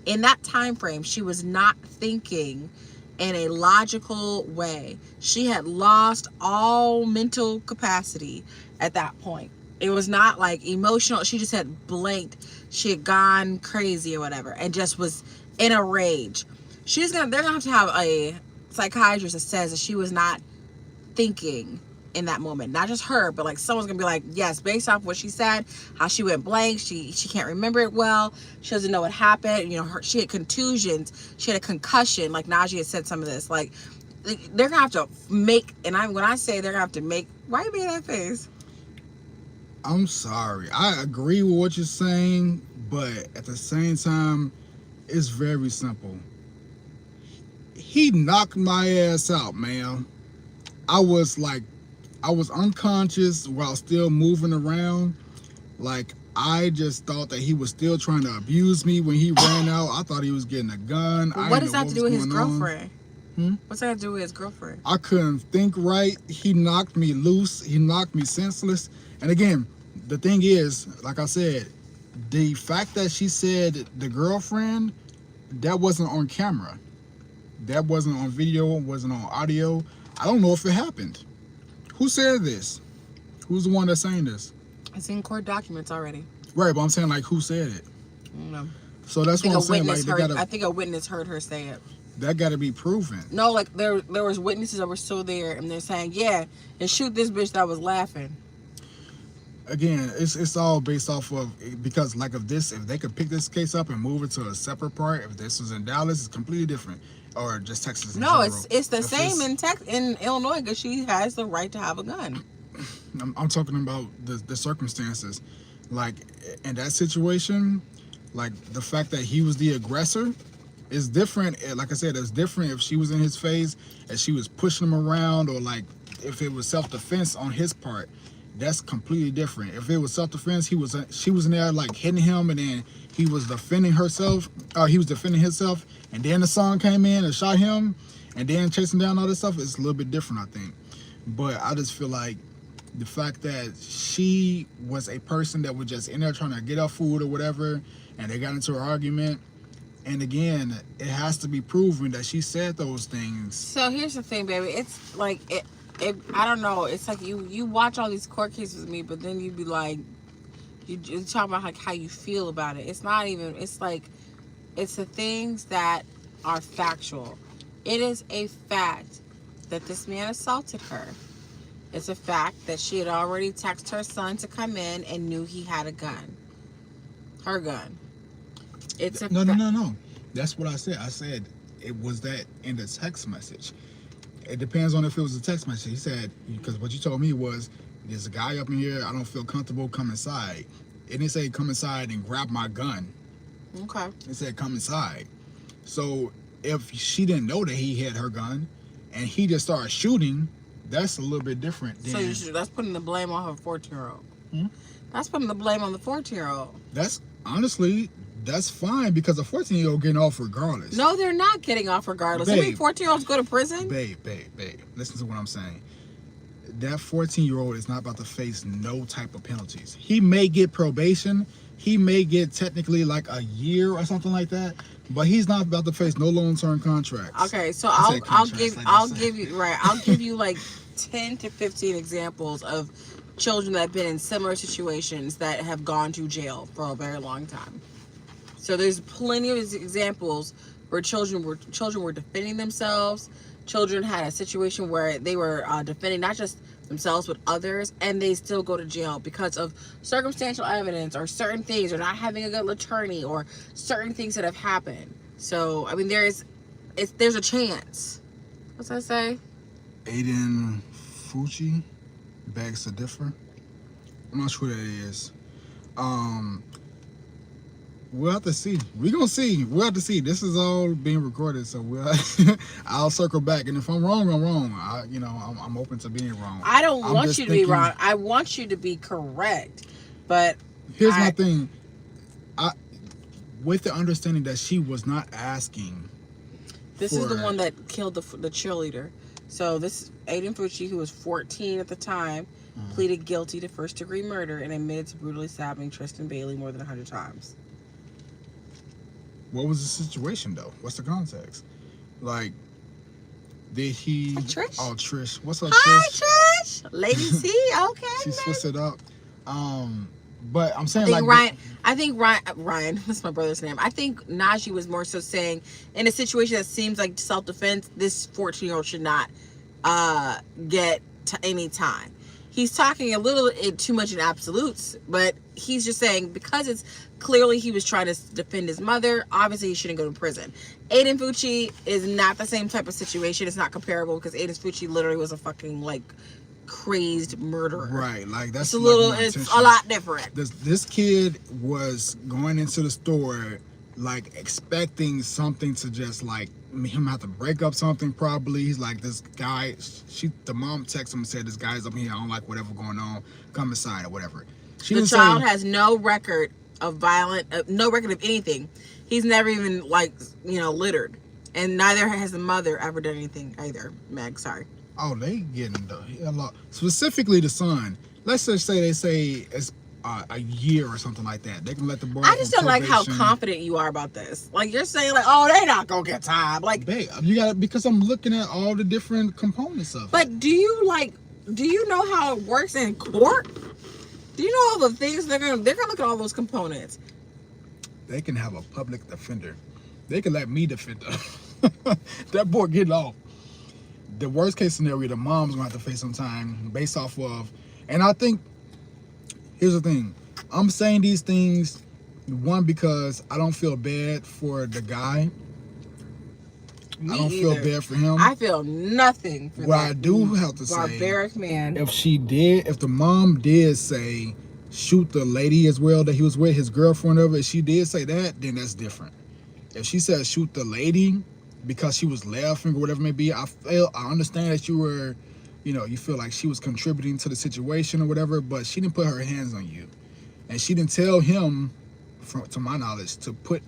in that time frame, she was not thinking in a logical way. She had lost all mental capacity at that point. It was not like emotional. She just had blanked. She had gone crazy or whatever and just was in a rage. They're gonna have a psychiatrist that says that she was not thinking in that moment. Not just her, but like someone's gonna be like, yes, based off what she said, how she went blank, she can't remember it well, she doesn't know what happened, you know, she had contusions, she had a concussion, like Najee had said some of this. Like they're gonna have to make, and when I say they're gonna have to make, why you making that face? I'm sorry. I agree with what you're saying, but at the same time, it's very simple. He knocked my ass out, man. I was unconscious while still moving around. Like, I just thought that he was still trying to abuse me when he ran out. I thought he was getting a gun. What does that have to do with his girlfriend? Hmm? What's that have to do with his girlfriend? I couldn't think right. He knocked me loose. He knocked me senseless. And again, the thing is, like I said, the fact that she said the girlfriend, that wasn't on camera. That wasn't on video, wasn't on audio. I don't know if it happened. Who said this? Who's the one that's saying this? It's in court documents already. Right, but I'm saying, like, who said it? No. So that's what I'm saying. Like, I think a witness heard her say it. That got to be proven. No, like there was witnesses that were still there, and they're saying, yeah, and shoot this bitch that was laughing. Again, it's all based off of, because like if they could pick this case up and move it to a separate part, if this was in Dallas, it's completely different, or just Texas. No, it's the same in Illinois, because she has the right to have a gun. I'm talking about the circumstances, like in that situation, like the fact that he was the aggressor is different. Like I said, it's different if she was in his face and she was pushing him around, or like if it was self-defense on his part. That's completely different. If it was self-defense, she was in there like hitting him, and then he was defending herself. He was defending himself, and then the son came in and shot him, and then chasing down all this stuff. It's a little bit different, I think. But I just feel like the fact that she was a person that was just in there trying to get her food or whatever, and they got into an argument. And again, it has to be proven that she said those things. So here's the thing, baby. It's like I don't know. It's like you watch all these court cases with me, but then you be like, you talk about like how you feel about it. It's not even. It's like, it's the things that are factual. It is a fact that this man assaulted her. It's a fact that she had already texted her son to come in and knew he had a gun. Her gun. It's a no. That's what I said. I said it was that in the text message. It depends on if it was a text message. He said, because what you told me was, there's a guy up in here, I don't feel comfortable, come inside. It didn't say come inside and grab my gun. Okay. It said come inside. So if she didn't know that he had her gun and he just started shooting, that's a little bit different than... So that's putting the blame on her 14-year-old. Hmm? That's putting the blame on the 14-year-old. That's honestly, that's fine because a 14-year-old getting off regardless. No, they're not getting off regardless. How many Babe. 14-year-olds go to prison? Babe. Listen to what I'm saying. That 14-year-old is not about to face no type of penalties. He may get probation. He may get technically like a year or something like that, but he's not about to face no long-term contracts. Okay, so I say I'll contracts, give you like 10 to 15 examples of children that have been in similar situations that have gone to jail for a very long time. So there's plenty of examples where children were defending themselves. Children had a situation where they were defending not just themselves but others, and they still go to jail because of circumstantial evidence or certain things, or not having a good attorney, or certain things that have happened. So I mean, there's a chance. What's that say? Aiden Fucci begs to differ. I'm not sure who that is. We'll have to see. We'll have to see. This is all being recorded, so I'll circle back. And if I'm wrong, I'm wrong. I'm open to being wrong. I don't want you to be wrong. I want you to be correct. But here's my thing. With the understanding that she was not asking. This is the one that killed the cheerleader. So this Aiden Fucci, who was 14 at the time, pleaded guilty to first-degree murder and admitted to brutally stabbing Tristan Bailey more than 100 times. What was the situation though? What's the context? Like, did he? Trish? Oh, Trish. What's up, Hi, Trish? Trish. Lady C. Okay. She switched it up. But I'm saying I think Ryan. That's my brother's name. I think Najee was more so saying, in a situation that seems like self-defense, this 14-year-old should not get to any time. He's talking a little too much in absolutes, but he's just saying because it's clearly he was trying to defend his mother, obviously he shouldn't go to prison. Aiden Fucci is not the same type of situation. It's not comparable because Aiden Fucci literally was a fucking like crazed murderer. Right, like that's it's a lot different. This kid was going into the store like expecting something to just like him have to break up something probably. He's like, this guy, the mom texted him and said, this guy's up here, I don't like whatever going on, come inside or whatever. The child has no record of no record of anything. He's never even like, littered. And neither has the mother ever done anything either. Meg, sorry. Oh, they getting a lot. Specifically the son. Let's just say it's a year or something like that. They can let the boy. I just don't like how confident you are about this. Like you're saying, like, oh, they not gonna get time. Like, babe, you got because I'm looking at all the different components of it. But do you know how it works in court? Do you know all the things they're gonna look at all those components? They can have a public defender. They can let me defend them. That boy getting off. The worst case scenario, the mom's gonna have to face some time based off of, and I think. Here's the thing. I'm saying these things, one, because I don't feel bad for the guy. I don't feel bad for him. I feel nothing for what I do have to say, barbaric man. If the mom did say, shoot the lady as well that he was with, his girlfriend of it, if she did say that, then that's different. If she said shoot the lady because she was laughing or whatever it may be, I understand that you were... you feel like she was contributing to the situation or whatever, but she didn't put her hands on you. And she didn't tell him, to my knowledge, to put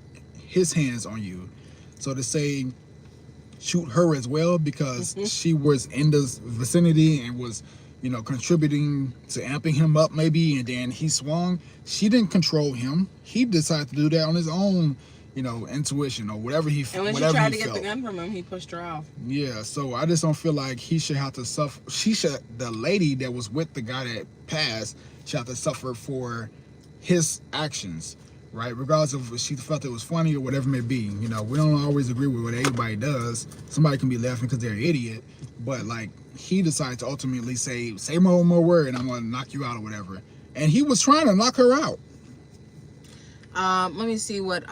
his hands on you. So to say, shoot her as well because she was in the vicinity and was, contributing to amping him up maybe, and then he swung. She didn't control him. He decided to do that on his own, intuition or whatever he felt. And when she tried to get the gun from him, he pushed her off. Yeah, so I just don't feel like he should have to suffer. The lady that was with the guy that passed, should have to suffer for his actions, right? Regardless of if she felt it was funny or whatever it may be. We don't always agree with what everybody does. Somebody can be laughing because they're an idiot, but like he decided to ultimately say one more word and I'm gonna knock you out or whatever. And he was trying to knock her out. Let me see what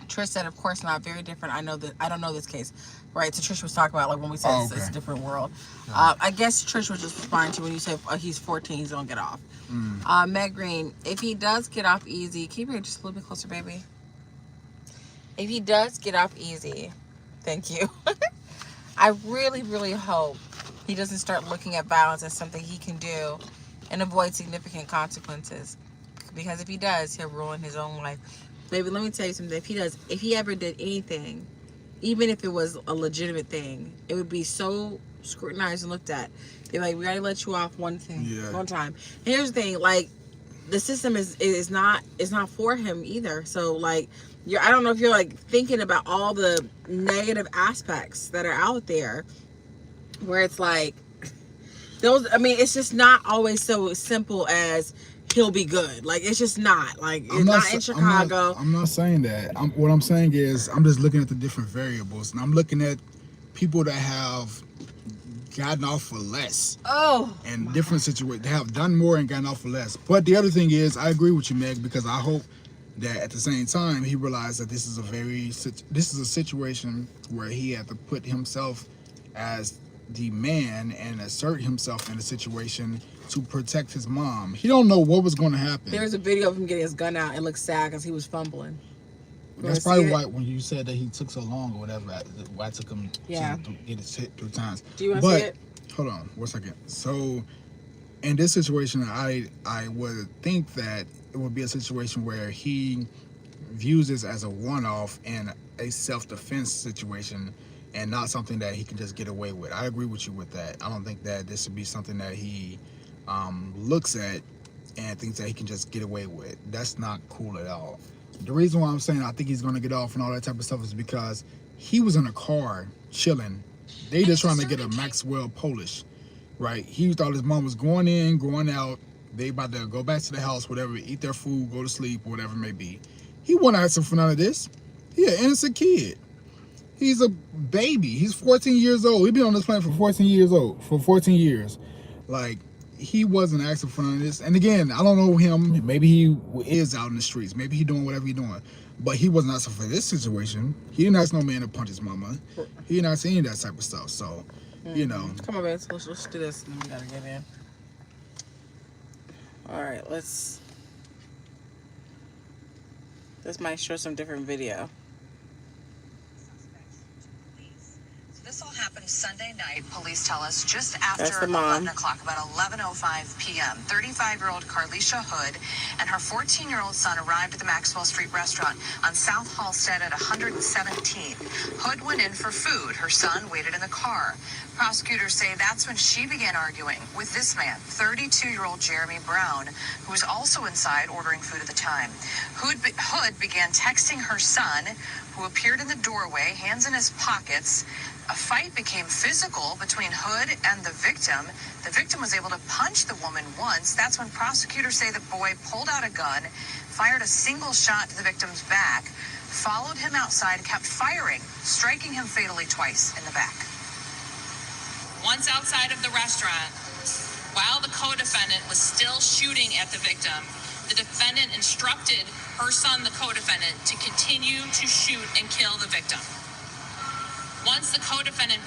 Trish said. Of course not. Very different. I don't know this case, right? So Trish was talking about like when we said it's a different world. I guess Trish was just responding to when you said he's 14, he's gonna get off. Meg Green, if he does get off easy, keep it just a little bit closer, baby. If he does get off easy, thank you. I really, really hope he doesn't start looking at violence as something he can do and avoid significant consequences. Because if he does, he'll ruin his own life. Baby, let me tell you something. If he ever did anything, even if it was a legitimate thing, it would be so scrutinized and looked at. They're like, we gotta let you off one time. And here's the thing, like, the system is not for him either. So like, I don't know if you're like thinking about all the negative aspects that are out there, where it's like those. I mean, it's just not always so simple as he'll be good. Like, it's just not. Like, it's not in Chicago. I'm not saying that. What I'm saying is I'm just looking at the different variables, and I'm looking at people that have gotten off for less. Oh. And different situations. They have done more and gotten off for less. But the other thing is, I agree with you, Meg, because I hope that at the same time he realized that this is a situation where he had to put himself as the man and assert himself in a situation to protect his mom. He don't know what was going to happen. There's a video of him getting his gun out. It looks sad because he was fumbling. That's probably why when you said that he took so long or whatever, why it took him to get his hit 3 times. Do you want to see it? Hold on 1 second. So in this situation, I would think that it would be a situation where he views this as a one-off and a self-defense situation, and not something that he can just get away with. I agree with you with that. I don't think that this would be something that he looks at and thinks that he can just get away with. That's not cool at all. The reason why I'm saying I think he's going to get off and all that type of stuff is because he was in a car chilling. They just trying to get a Maxwell Polish, right? He thought his mom was going in, going out. They about to go back to the house, whatever, eat their food, go to sleep, whatever it may be. He wasn't asking for none of this. He an innocent kid. He's a baby. He's 14 years old. He's been on this planet for 14 years old. For 14 years. Like, he wasn't asking for none of this. And again, I don't know him. Maybe he is out in the streets. Maybe he's doing whatever he's doing. But he wasn't asking for this situation. He didn't ask no man to punch his mama. He didn't ask any of that type of stuff. So, you know. Come on, babe. Let's do this. We gotta get in. All right, let's. This might show some different video. This all happened Sunday night, police tell us, just after 11 o'clock, about 11:05 p.m. 35-year-old Carlisha Hood and her 14-year-old son arrived at the Maxwell Street restaurant on South Halstead at 117. Hood went in for food. Her son waited in the car. Prosecutors say that's when she began arguing with this man, 32-year-old Jeremy Brown, who was also inside ordering food at the time. Hood began texting her son, who appeared in the doorway, hands in his pockets. A fight became physical between Hood and the victim. The victim was able to punch the woman once. That's when prosecutors say the boy pulled out a gun, fired a single shot to the victim's back, followed him outside, kept firing, striking him fatally twice in the back. Once outside of the restaurant, while the co-defendant was still shooting at the victim, the defendant instructed her son, the co-defendant, to continue to shoot and kill the victim. Once the co-defendant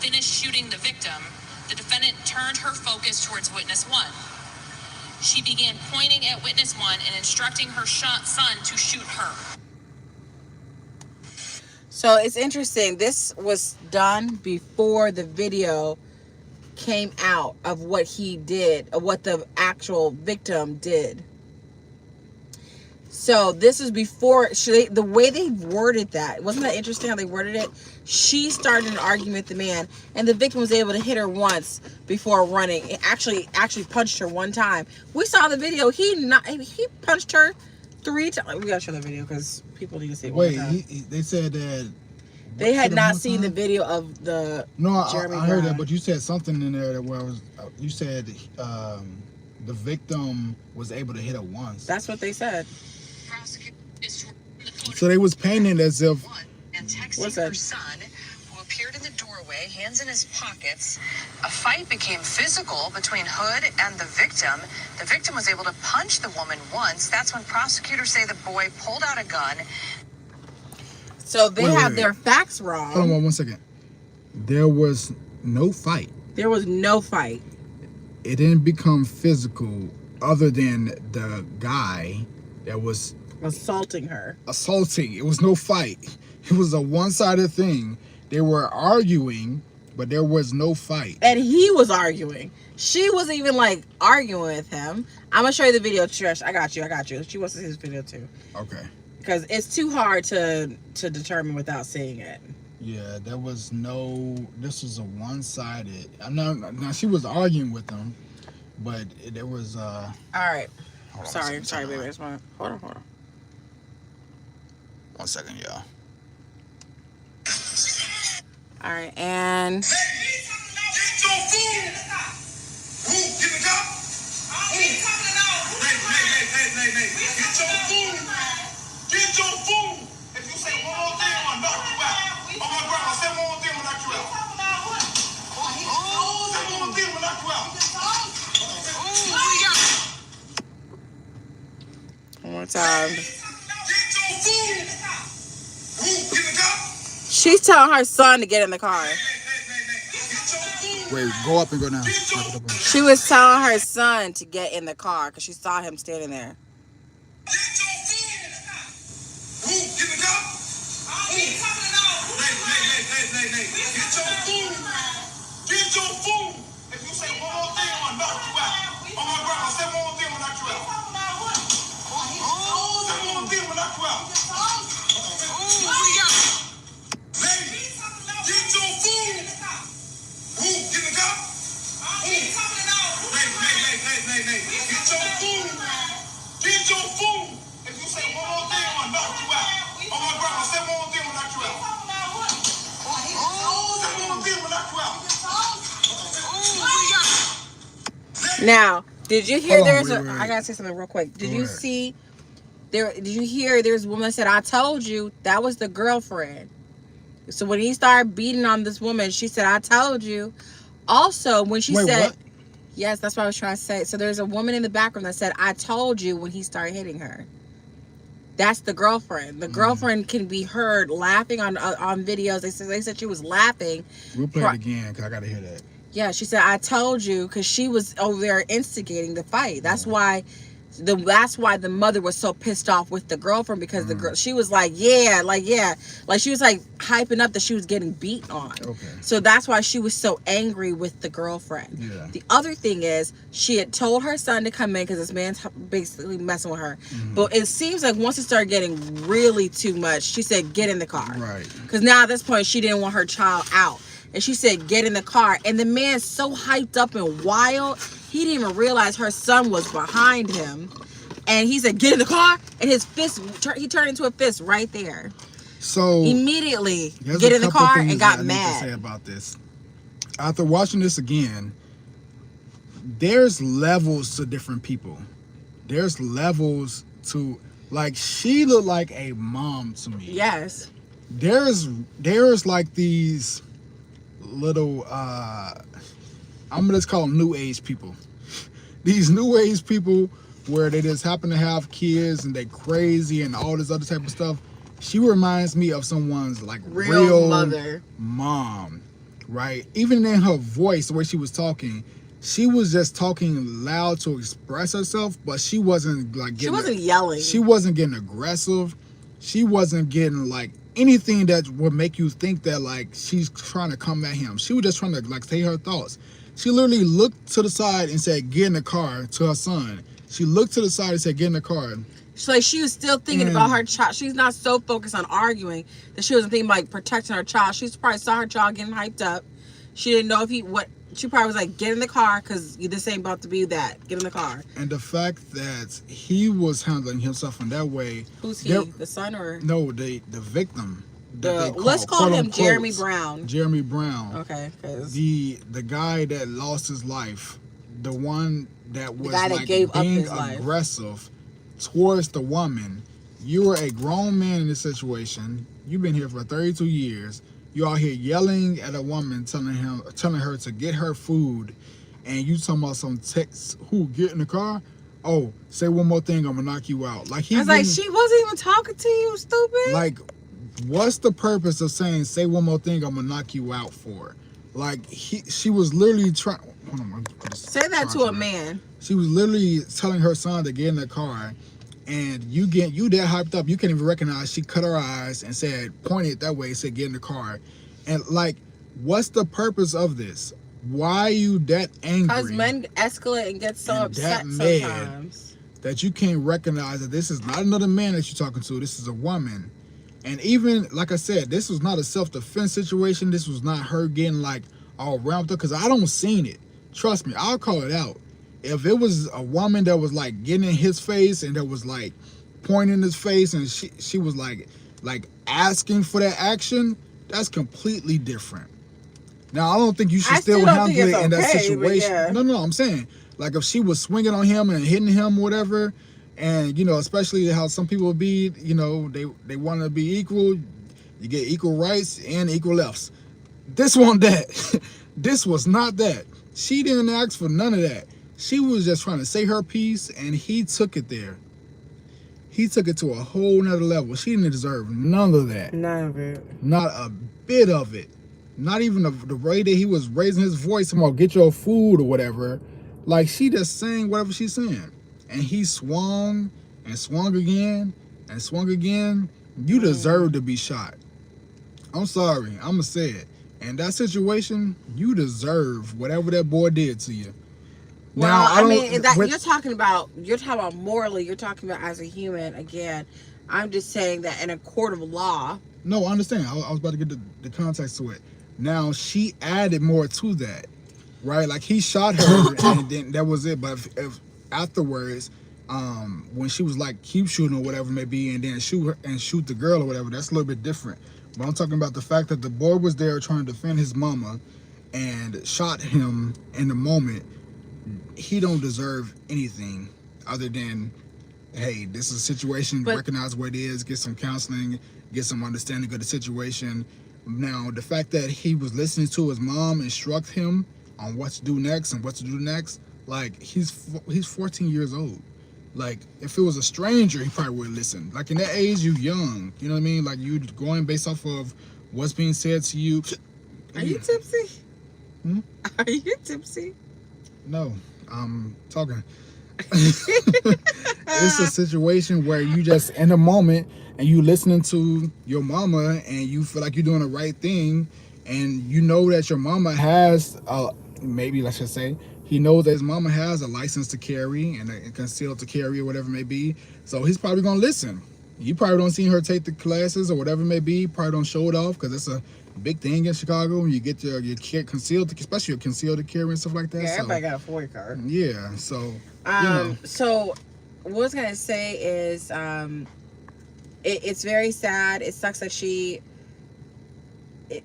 finished shooting the victim, the defendant turned her focus towards witness 1. She began pointing at witness 1 and instructing her son to shoot her. So it's interesting. This was done before the video came out of what he did, of what the actual victim did. So this is before the way they worded that. Wasn't that interesting how they worded it? She started an argument with the man, and the victim was able to hit her once before running. It actually punched her 1 time. We saw the video. He punched her 3 times. We gotta show the video because people need to see it. Wait, they said that they had not seen the video of the. No, I heard that, but you said something in there where you said the victim was able to hit her once. That's what they said. So they was painting as if. And texting her son, who appeared in the doorway, hands in his pockets. A fight became physical between Hood and the victim. The victim was able to punch the woman once. That's when prosecutors say the boy pulled out a gun. So they have their facts wrong. Hold on 1 second. There was no fight. There was no fight. It didn't become physical other than the guy that was assaulting her. It was no fight. It was a one-sided thing. They were arguing but there was no fight. And he was arguing. She wasn't even like arguing with him. I'm gonna show you the video, Trish. I got you. She wants to see this video too. Okay. Because it's too hard to determine without seeing it. Yeah, there was no. This was a one-sided. Now she was arguing with him, but there was. All right. Hold on Sorry, a second. baby. Hold on. 1 second, y'all. All right, and Get your food. Who? Get the cop? Hey. Get your food. Get your food. If you say one more thing, I'm gonna knock you out. Oh my grandma, say one more thing, I'm gonna knock you out. Say one more thing, I'm gonna knock you out. one more time. Get your food. Who? Get the cop? She's telling her son to get in the car. Get your food. Wait, go up and go down. She was telling her son to get in the car because she saw him standing there. Get your food. Who? Get the cop? Hey. Get your food. Get your food. If you say one more thing, I'm gonna knock you out. Oh my grandma, say one more thing, I'm gonna knock you out. Say one more thing, I'm gonna knock you out. Lady, get your food. Who? Get the cop? Hey. Get your food. Get your food. If you say one more thing, I'm gonna knock you out. Oh my grandma, say one more thing, I'm gonna knock you out. Say one more thing, I'm gonna knock you out. Now, did you hear? Hold on, There's wait. I gotta say something real quick. Did Go you ahead. see? Did you hear? There's a woman that said, "I told you." That was the girlfriend. So when he started beating on this woman, she said, "I told you." Also, when she Wait, said, what? "Yes," that's what I was trying to say. So there's a woman in the background that said, "I told you" when he started hitting her. That's the girlfriend. The girlfriend can be heard laughing on videos. They said she was laughing. We'll play it again because I got to hear that. Yeah, she said, "I told you," because she was over there instigating the fight. That's why the mother was so pissed off with the girlfriend, because the girl, she was like she was like hyping up that she was getting beat on. Okay. So that's why she was so angry with the girlfriend. Yeah. The other thing is, she had told her son to come in because this man's basically messing with her. But it seems like once it started getting really too much, she said, "Get in the car." Right. Because now at this point, she didn't want her child out. And she said, "Get in the car." And the man's so hyped up and wild, he didn't even realize her son was behind him. And he said, "Get in the car." And his fist, he turned into a fist right there. So Immediately, there's get a in the couple car things and got that I need to say mad. about this. After watching this again, there's levels to different people. There's levels to, like, she looked like a mom to me. Yes. There's like these little I'm gonna just call them new age people. These new age people where they just happen to have kids and they crazy and all this other type of stuff. She reminds me of someone's like Real mother. mom, right? Even in her voice, the way she was talking, she was just talking loud to express herself, but she wasn't like She wasn't yelling. She wasn't getting aggressive. She wasn't getting like anything that would make you think that like she's trying to come at him. She was just trying to like say her thoughts. She literally looked to the side and said, "Get in the car," to her son. She looked to the side and said, "Get in the car." So like, she was still thinking about her child. She's not so focused on arguing that she wasn't thinking about like protecting her child. She probably saw her child getting hyped up. She didn't know she probably was like, "Get in the car, because this ain't about to be that. Get in the car." And the fact that he was handling himself in that way. Who's he? The son or? No, the victim. Let's call him Jeremy Brown. Jeremy Brown. Okay, because The guy that lost his life, the one that was guy that like gave up being his life. aggressive towards the woman. You were a grown man in this situation. You've been here for 32 years. You out here yelling at a woman, telling her to get her food, and you talking about some text. Who? Get in the car? Oh, say one more thing, I'm gonna knock you out. Like I was like, she wasn't even talking to you, stupid. like, what's the purpose of saying say one more thing, I'm gonna knock you out for? Like she was literally trying. Say that to a man. She was literally telling her son to get in the car, and you that hyped up, you can't even recognize she cut her eyes and said, pointed that way, said get in the car. And like, What's the purpose of this? Why are you that angry? Because men escalate and get so and upset that mad sometimes. that you can't recognize that this is not another man that you're talking to. This is a woman. And even, like I said, this was not a self-defense situation. This was not her getting, like, all ramped up. Because I don't seen it. Trust me, I'll call it out. If it was a woman that was, like, getting in his face and that was, like, pointing in his face and she was, like asking for that action, that's completely different. Now, I don't think you should still handle it in that situation. Yeah. No, I'm saying, like, if she was swinging on him and hitting him or whatever, and, you know, especially how some people be, you know, they want to be equal, you get equal rights and equal lefts. This wasn't that. This was not that. She didn't ask for none of that. She was just trying to say her piece, and he took it there. He took it to a whole nother level. She didn't deserve none of that. None of it. Not a bit of it. Not even the way that he was raising his voice about get your food or whatever. Like, she just saying whatever she's saying. And he swung and swung again and swung again. You deserve to be shot. I'm sorry. I'm going to say it. In that situation, you deserve whatever that boy did to you. Well, now, I mean, you're talking about morally, you're talking about as a human. Again, I'm just saying that in a court of law. No, I understand. I was about to get the context to it. Now, she added more to that, right? Like, he shot her, and then that was it. But if afterwards, when she was like, keep shooting or whatever it may be, and then shoot her and shoot the girl or whatever, that's a little bit different. But I'm talking about the fact that the boy was there trying to defend his mama and shot him in the moment. He don't deserve anything other than, hey, this is a situation, recognize what it is, get some counseling, get some understanding of the situation. Now, the fact that he was listening to his mom instruct him on what to do next and what to do next, like, he's 14 years old. Like, if it was a stranger, he probably would listen. Like, in that age, you young. You know what I mean? Like, you going based off of what's being said to you. Are you tipsy? Hmm? Are you tipsy? No, I'm talking. It's a situation where you just in a moment and you listening to your mama and you feel like you're doing the right thing, and you know that your mama has maybe let's just say he knows that his mama has a license to carry and a concealed to carry or whatever it may be, so he's probably gonna listen. You probably don't see her take the classes or whatever it may be, probably don't show it off because it's a big thing in Chicago when you get your concealed, especially your concealed to carry and stuff like that. Yeah, so, everybody got a FOIA card. Yeah, so you know. So what I was gonna say is it's very sad. It sucks that she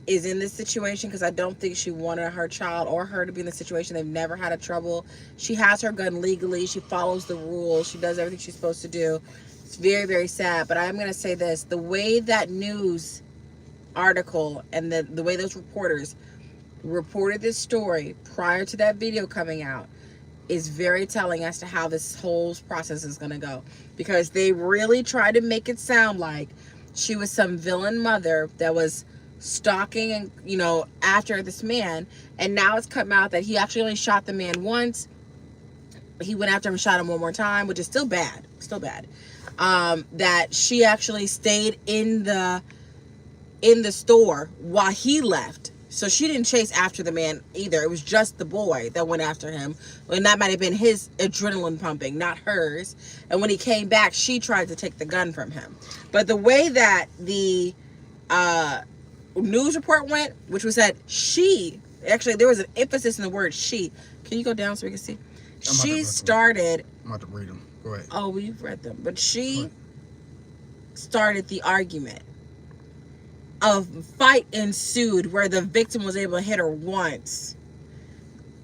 is in this situation because I don't think she wanted her child or her to be in this situation. They've never had a trouble. She has her gun legally. She follows the rules. She does everything she's supposed to do. It's very, very sad. But I'm gonna say this: the way that news article and the way those reporters reported this story prior to that video coming out is very telling as to how this whole process is going to go, because they really tried to make it sound like she was some villain mother that was stalking and, you know, after this man, and now it's come out that he actually only shot the man once. He went after him and shot him one more time, which is still bad, that she actually stayed in the store while he left. So she didn't chase after the man either. It was just the boy that went after him. And that might have been his adrenaline pumping, not hers. And when he came back, she tried to take the gun from him. But the way that the news report went, which was that actually there was an emphasis in the word she. Can you go down so we can see? She started. I'm about to read them. Go ahead. Oh, we've read them. But she started the argument. A fight ensued where the victim was able to hit her once.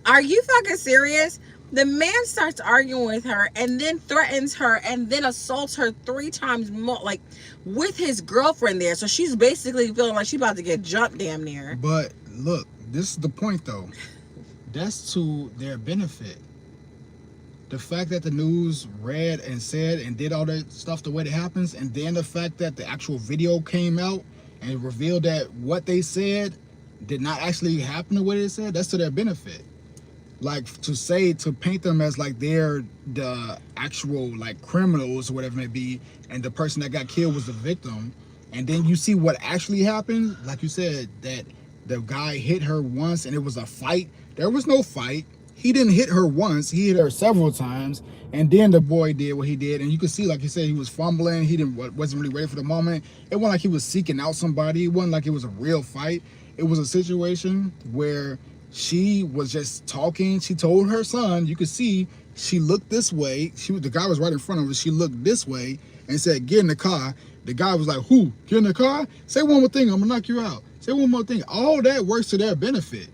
Are you fucking serious? The man starts arguing with her and then threatens her and then assaults her 3 times more, like with his girlfriend there. So she's basically feeling like she's about to get jumped damn near. But look, this is the point though. That's to their benefit. The fact that the news read and said and did all that stuff the way it happens, and then the fact that the actual video came out and it revealed that what they said did not actually happen the way they said, that's to their benefit. Like, to paint them as like they're the actual like criminals or whatever it may be, and the person that got killed was the victim, and then you see what actually happened, like you said, that the guy hit her once and it was a fight. There was no fight. He didn't hit her once. He hit her several times. And then the boy did what he did. And you could see, like you said, he was fumbling. He wasn't really ready for the moment. It wasn't like he was seeking out somebody. It wasn't like it was a real fight. It was a situation where she was just talking. She told her son, you could see, she looked this way. The guy was right in front of her. She looked this way and said, get in the car. The guy was like, who? Get in the car? Say one more thing. I'm going to knock you out. Say one more thing. All that works to their benefit.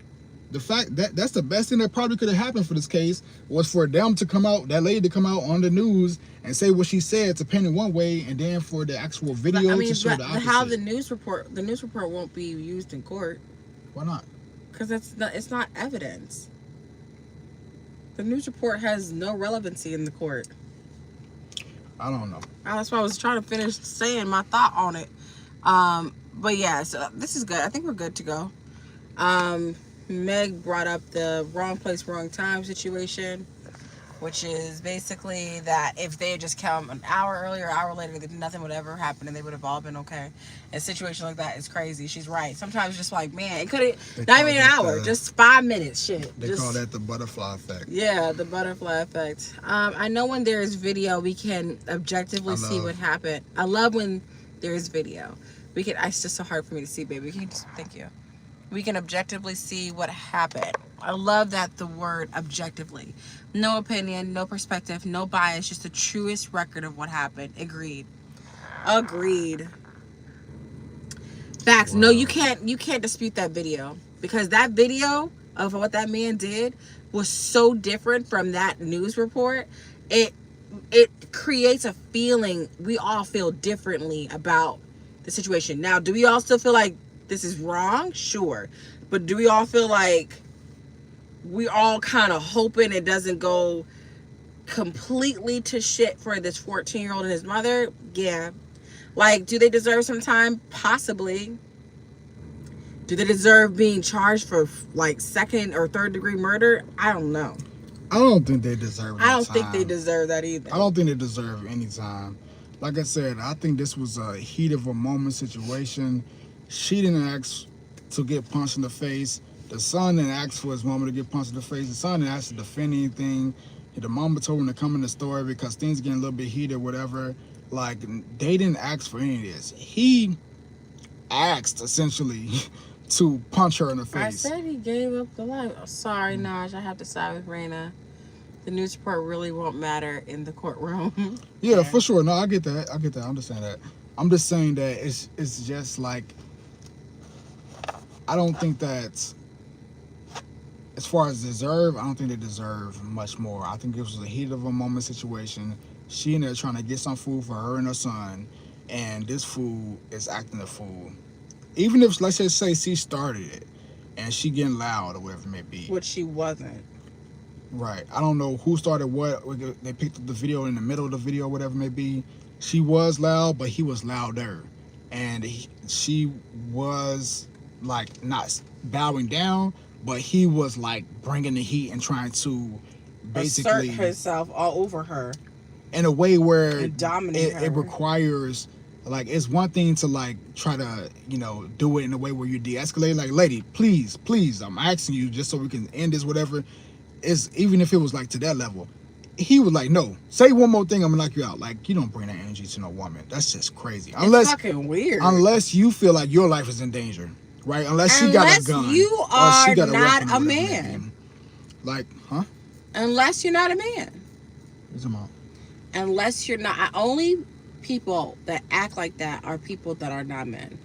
The fact that's the best thing that probably could have happened for this case was for them to come out, that lady to come out on the news and say what she said to paint it one way, and then for the actual video to show the opposite. How the news report won't be used in court. Why not? Because it's not evidence. The news report has no relevancy in the court. I don't know. That's why I was trying to finish saying my thought on it. But yeah, so this is good. I think we're good to go. Meg brought up the wrong place, wrong time situation, which is basically that if they had just come an hour earlier, an hour later, nothing would ever happen and they would have all been okay. A situation like that is crazy. She's right. Sometimes just like, man, it could have, not even an hour, just 5 minutes, shit. They call that the butterfly effect. Yeah, the butterfly effect. I know when there's video, we can objectively see what happened. I love when there's video. It's just so hard for me to see, baby. Thank you. We can objectively see what happened. I love that the word objectively. No opinion, no perspective, no bias, just the truest record of what happened. Agreed. Facts. Wow. No, you can't dispute that video, because that video of what that man did was so different from that news report. It creates a feeling, we all feel differently about the situation. Now, do we all still feel like this is wrong? Sure. But do we all feel like we all kind of hoping it doesn't go completely to shit for this 14-year-old and his mother? Yeah. Like, do they deserve some time? Possibly. Do they deserve being charged for like second or third degree murder? I don't know. I don't think they deserve that. I don't think they deserve that either. I don't think they deserve any time. Like I said, I think this was a heat of a moment situation. She didn't ask to get punched in the face. The son didn't ask for his mama to get punched in the face. The son didn't ask to defend anything. The mama told him to come in the store because things getting a little bit heated, whatever. Like, they didn't ask for any of this. He asked, essentially, to punch her in the face. I said he gave up the life. Oh, sorry, Naj. I have to side with Reina. The news report really won't matter in the courtroom. Yeah, for sure. No, I get that. I understand that. I'm just saying that it's just like, I don't think that, as far as deserve, I don't think they deserve much more. I think it was a heat of a moment situation. She in there trying to get some food for her and her son, and this fool is acting a fool. Even if, let's just say, she started it, and she getting loud or whatever it may be. Which she wasn't. Right. I don't know who started what. They picked up the video in the middle of the video, whatever it may be. She was loud, but he was louder. And she was, like, not bowing down, but he was, like, bringing the heat and trying to basically assert himself all over her. In a way where it requires, like, it's one thing to, like, try to, do it in a way where you de-escalate. Like, lady, please, I'm asking you just so we can end this, whatever. Even if it was like to that level, he was like, no, say one more thing, I'm gonna knock you out. Like, you don't bring that energy to no woman. That's just crazy. It's fucking weird. Unless you feel like your life is in danger, right? Unless she got a gun. You are she got not a man. man. Like, huh? Unless you're not a man. What's about? Unless you're not. Only people that act like that are people that are not men.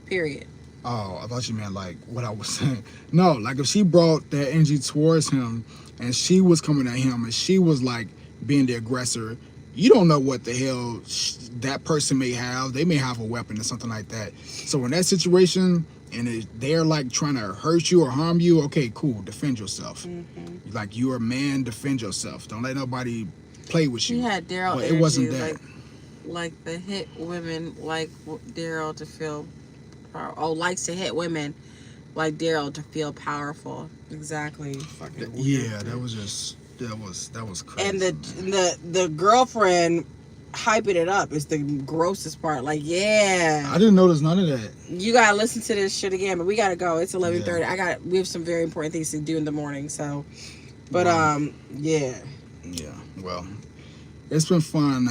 Period. Oh, I thought you meant like what I was saying. No, like if she brought that energy towards him and she was coming at him and she was like being the aggressor, you don't know what the hell that person may have. They may have a weapon or something like that. So in that situation, and they're like trying to hurt you or harm you, okay, cool, defend yourself. Mm-hmm. Like, you're a man, defend yourself. Don't let nobody play with you. She had Daryl energy. It wasn't that. Like the hit women like Daryl to feel, likes to hit women like Daryl to feel powerful. Exactly. Fucking weird. Yeah, that was crazy. And the girlfriend hyping it up is the grossest part. Like, yeah, I didn't notice none of that. you gotta listen to this shit again. But we gotta go. It's 11:30. Yeah. We have some very important things to do in the morning. So, but yeah. Yeah. Well, it's been fun.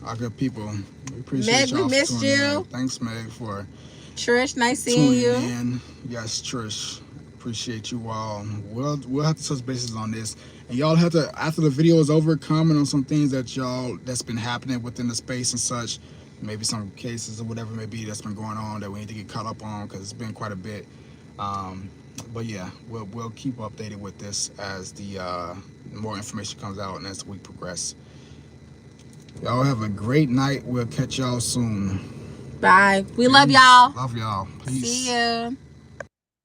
Our good people. We appreciate Meg, y'all we for missed tuning you. in. Thanks, Meg, for Trish, nice seeing tuning you. in. Yes, Trish. Appreciate you all. We'll have to touch bases on this. And y'all have to, after the video is over, comment on some things that's been happening within the space and such. Maybe some cases or whatever it may be that's been going on that we need to get caught up on, because it's been quite a bit. But yeah, we'll keep updated with this as the more information comes out and as the week progresses. Y'all have a great night. We'll catch y'all soon. Bye. We Peace. love y'all. Love y'all. Peace. See you.